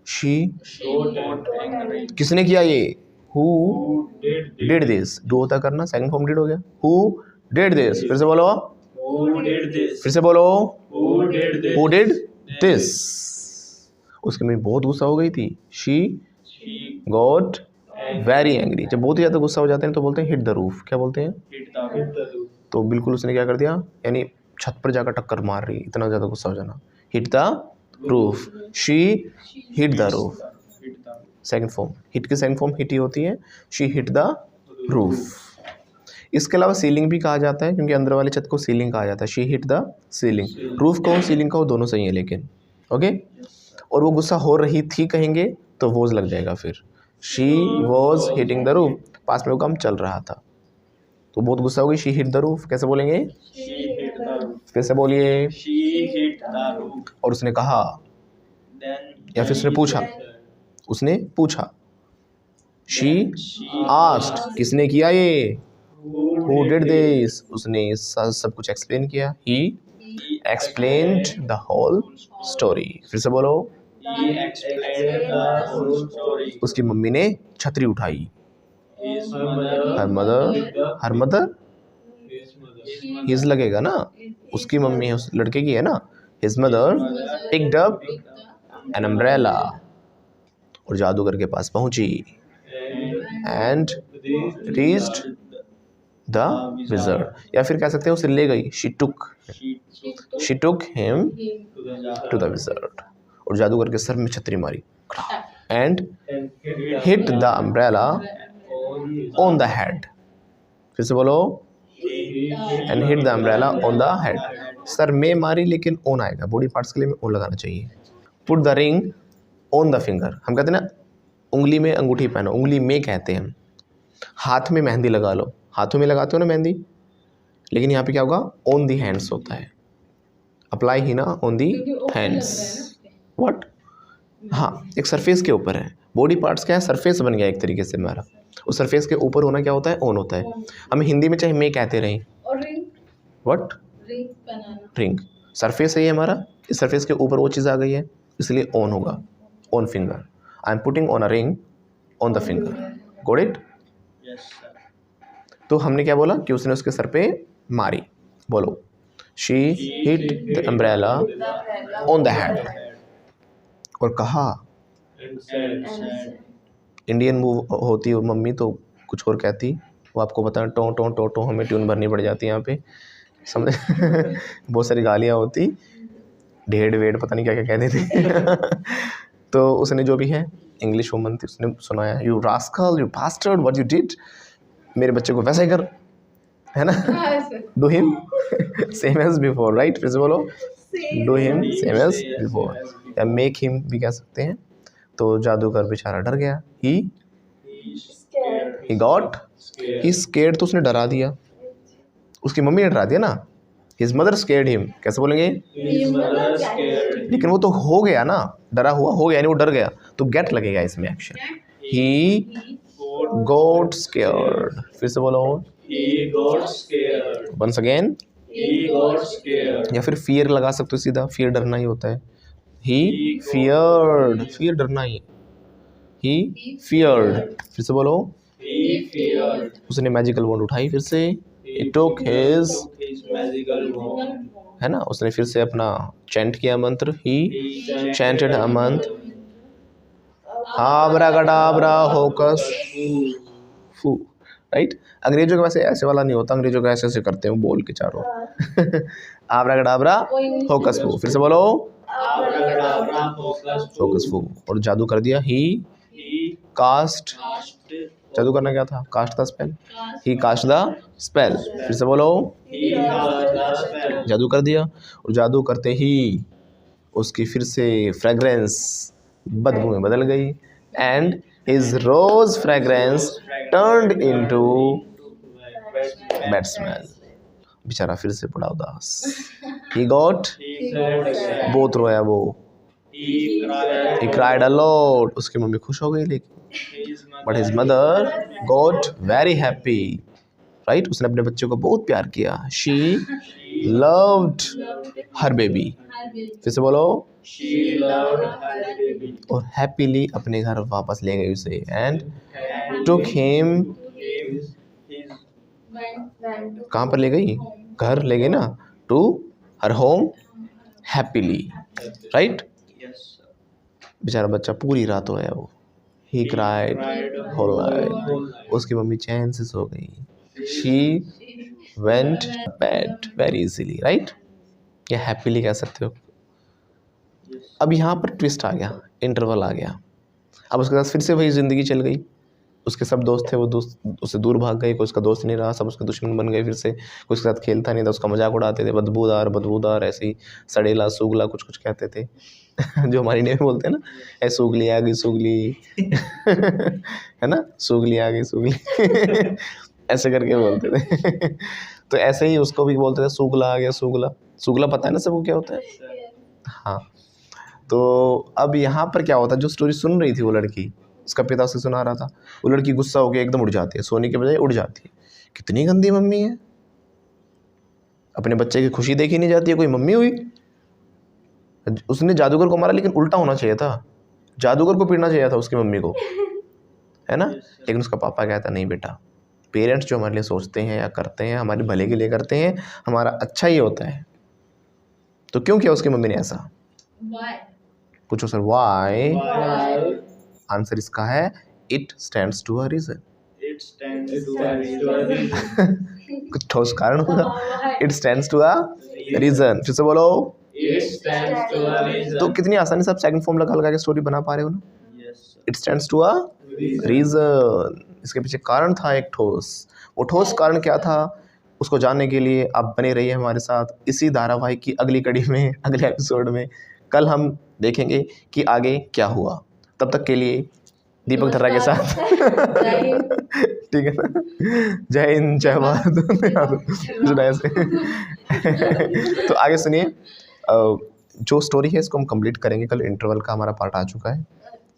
She, She got angry. किसने किया ये? Who Who did did this. Do होता करना, सेकंड फॉर्म डिड हो गया। Who did this. फिर से बोलो, Who did this? फिर से बोलो, Who did this? Who did this. उसके में बहुत गुस्सा हो गई थी। She She got very angry. जब बहुत ही ज़्यादा गुस्सा हो जाते हैं तो बोलते हैं हिट द रूफ। क्या बोलते हैं? hit the roof. तो बिल्कुल उसने क्या कर दिया, यानी छत पर जाकर टक्कर मार रही, इतना ज़्यादा गुस्सा हो जाना। Hit the roof. She hit the roof. Hit the second form, hit की सेकंड फॉर्म हिट ही होती है। She hit the roof. इसके अलावा सीलिंग भी कहा जाता है, क्योंकि अंदर वाली छत को सीलिंग कहा जाता है। She hit the ceiling. Roof कहो सीलिंग कहो दोनों सही है, लेकिन ओके। और वो गुस्सा हो रही थी कहेंगे तो वॉज लग जाएगा फिर। She was hitting the roof, पास में वो काम चल रहा था, तो बहुत गुस्सा हो गई। शी हिट द रूफ कैसे बोलेंगे? She hit the roof. फिर से बोलिए। She hit the roof. और उसने कहा, Then या फिर उसने पूछा, उसने पूछा। शी she आस्क्ड, किसने किया ये? who who did this. उसने सब कुछ एक्सप्लेन किया। He explained the whole story. फिर से बोलो। he explained the whole story. उसकी मम्मी ने छतरी उठाई। His mother her mother, her mother his लगेगा ना, उसकी मम्मी है, उस लड़के की है ना। His mother picked up an umbrella, और जादूगर के पास पहुंची। एंड रीच्ड द विजर्ड, या फिर कह सकते हैं उसे ले गई, she took him to the wizard, और जादूगर के सर में छतरी मारी and hit the umbrella on the head. फिर से बोलो, and hit the umbrella on the head. सर में मारी लेकिन ऑन आएगा, बॉडी पार्ट्स के लिए ऑन लगाना चाहिए। Put the ring on the finger, हम कहते हैं ना उंगली में अंगूठी पहनो, उंगली में कहते हैं हम। हाथ में मेहंदी लगा लो, हाथों में लगाते हो ना मेहंदी, लेकिन यहाँ पे क्या होगा, ऑन दी हैंड्स होता है। अप्लाई ही ना ऑन दी हैंड्स, व्हाट, हाँ एक सरफेस के ऊपर है। बॉडी पार्ट्स क्या है, सरफेस बन गया एक तरीके से हमारा, उस सरफेस के ऊपर होना क्या होता है, ऑन होता है। हम हिंदी में चाहे मैं कहते रहें, और ring, what, ring banana, ring surface है ये हमारा, इस सरफेस के ऊपर वो चीज़ आ गई है, इसलिए ऑन होगा, on finger. I am putting on a ring on the finger, got it. तो हमने क्या बोला कि उसने उसके सर पे मारी, बोलो, she hit the umbrella on the head, और कहा, इंडियन मूव होती है मम्मी तो कुछ और कहती, वो आपको पता है, टो टो टो टो हमें ट्यून भरनी पड़ जाती है यहाँ पे, समझ बहुत सारी गालियाँ होती, ढेड़ वेड़ पता नहीं क्या क्या कहते थे तो उसने जो भी है, इंग्लिश वुमन थी, उसने सुनाया, you rascal, you bastard, what you did, मेरे बच्चे को वैसा ही कर, है ना, do him same as before, right. फिर से बोलो, do him same as before, या मेक हिम भी कह सकते हैं। तो जादूगर बेचारा डर गया, ही गॉट, ही स्केर्ड, तो उसने डरा दिया, उसकी मम्मी ने डरा दिया ना, हिज मदर स्केर्ड हिम, कैसे बोलेंगे, लेकिन वो तो हो गया ना, डरा हुआ हो गया, यानी वो डर गया, तो गेट लगेगा इसमें एक्शन, ही गॉट स्केर्ड। फिर से बोलो, वंस अगेन, या फिर फियर लगा सकते हो सीधा, फियर डरना ही होता है, ही फियर्ड, फियर डरना ही, ही फियर्ड। फिर से बोलो, उसने मैजिकल वॉन्ड उठाई, फिर से he took his, है ना, उसने फिर से अपना चैंट किया मंत्र, he chanted a मंत्र, आब्रागडाब्रा होकस फू, राइट। अंग्रेजों का वैसे ऐसे वाला नहीं होता, अंग्रेजों का ऐसे ऐसे करते हैं बोल के चारों आब्रागडाब्रा होकस फू। फिर से बोलो, होकस फू, और जादू कर दिया, ही कास्ट, जादू करना क्या था, cast the spell, he cast the spell. फिर से बोलो, जादू कर दिया, और जादू करते ही उसकी फिर से फ्रेग्रेंस बदबू में बदल गई, and his rose fragrance turned into bad smell. बेचारा फिर से पड़ा उदास, ही गॉट, बहुत रोया वो, he cried a lot, उसकी मम्मी खुश हो गई, लेकिन but his mother got very happy, right, उसने अपने बच्चे को बहुत प्यार किया, she loved her baby। फिर से बोलो, और happily अपने घर वापस ले गई उसे, and took him, कहाँ पर ले गई, घर ले गई ना, to her home happily, right। बेचारा बच्चा पूरी रात रोया वो, he cried whole night, उसकी मम्मी चैन से सो गई, she went to bed very easily, right, या happily कह सकते हो। अब यहाँ पर ट्विस्ट आ गया, इंटरवल आ गया, अब उसके साथ फिर से वही ज़िंदगी चल गई, उसके सब दोस्त थे, वो दोस्त उससे दूर भाग गए, कोई उसका दोस्त नहीं रहा, सब उसके दुश्मन बन गए, फिर से कोई उसके साथ खेलता नहीं था, उसका मजाक उड़ाते थे, बदबूदार ऐसे ही, सड़ेला सूगला कुछ कुछ कहते थे जो हमारी ने बोलते हैं ना, ऐ सूगली आ गई सूगली है ना, सूगली आ गई सूगली ऐसे करके बोलते थे तो ऐसे ही उसको भी बोलते थे, सूगला आ गया सूगला, सूगला पता है ना सबको क्या होता है, हाँ। तो अब यहाँ पर क्या होता है, जो स्टोरी सुन रही थी वो लड़की, उसका पिता उसे सुना रहा था, वो लड़की गुस्सा होकर एकदम उड़ जाती है, सोने के बजाय उड़ जाती है, कितनी गंदी मम्मी है, अपने बच्चे की खुशी देखी नहीं जाती है, कोई मम्मी हुई। उसने जादूगर को मारा, लेकिन उल्टा होना चाहिए था, जादूगर को पीटना चाहिए था उसकी मम्मी को, है ना, लेकिन उसका पापा कहता नहीं बेटा, पेरेंट्स जो हमारे लिए सोचते हैं या करते हैं हमारे भले के लिए करते हैं, हमारा अच्छा ही होता है। तो क्यों किया उसकी मम्मी ने ऐसा, पूछो सर, व्हाई, आंसर इसका है, it stands to a reason, कुछ ठोस कारण होगा। It stands to a reason. फिर से बोलो। It stands to a reason. तो कितनी आसानी से आप सेकंड फॉर्म लगा लगा के स्टोरी बना पा रहे हो ना। Yes, sir. It stands to a reason. इसके पीछे कारण था एक ठोस। वो ठोस कारण क्या था उसको जानने के लिए आप बने रहिए हमारे साथ इसी धारावाहिक की अगली कड़ी में, अगले एपिसोड में। कल हम देखेंगे कि आगे क्या हुआ। तब तक के लिए दीपक धर्रा के साथ ठीक है ना। जय हिंद, जय भारत। सुना ऐसे। तो आगे सुनिए, जो स्टोरी है इसको हम कंप्लीट करेंगे कल। इंटरवल का हमारा पार्ट आ चुका है,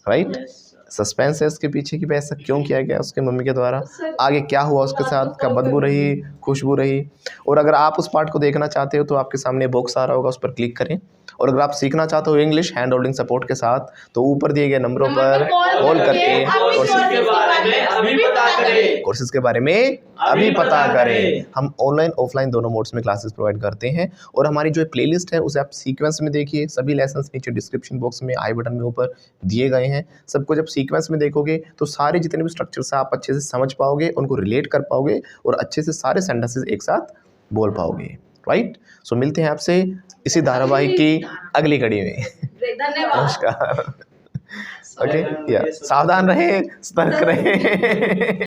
राइट। Yes, sir. सस्पेंस है इसके पीछे कि ऐसा क्यों किया गया उसके मम्मी के द्वारा, आगे क्या हुआ उसके साथ, क्या बदबू रही, खुशबू रही। और अगर आप उस पार्ट को देखना चाहते हो तो आपके सामने बॉक्स आ रहा होगा, उस पर क्लिक करें। और अगर आप सीखना चाहते हो इंग्लिश हैंड होल्डिंग सपोर्ट के साथ तो ऊपर दिए गए नंबरों पर कॉल करके कोर्सेज के बारे में अभी पता करें। कोर्सेज के बारे में अभी पता करें। हम ऑनलाइन ऑफलाइन दोनों मोड्स में क्लासेस प्रोवाइड करते हैं। और हमारी जो प्लेलिस्ट है उसे आप सीक्वेंस में देखिए। सभी लेसन्स नीचे डिस्क्रिप्शन बॉक्स में आई बटन में ऊपर दिए गए हैं। सबको जब सीक्वेंस में देखोगे तो सारे जितने भी स्ट्रक्चर्स आप अच्छे से समझ पाओगे, उनको रिलेट कर पाओगे और अच्छे से सारे सेंटेंसेस एक साथ बोल पाओगे, राइट। सो मिलते हैं आपसे इसी धारावाहिक की अगली कड़ी में। धन्यवाद। नमस्कार। ओके, या सावधान रहें, सतर्क रहें।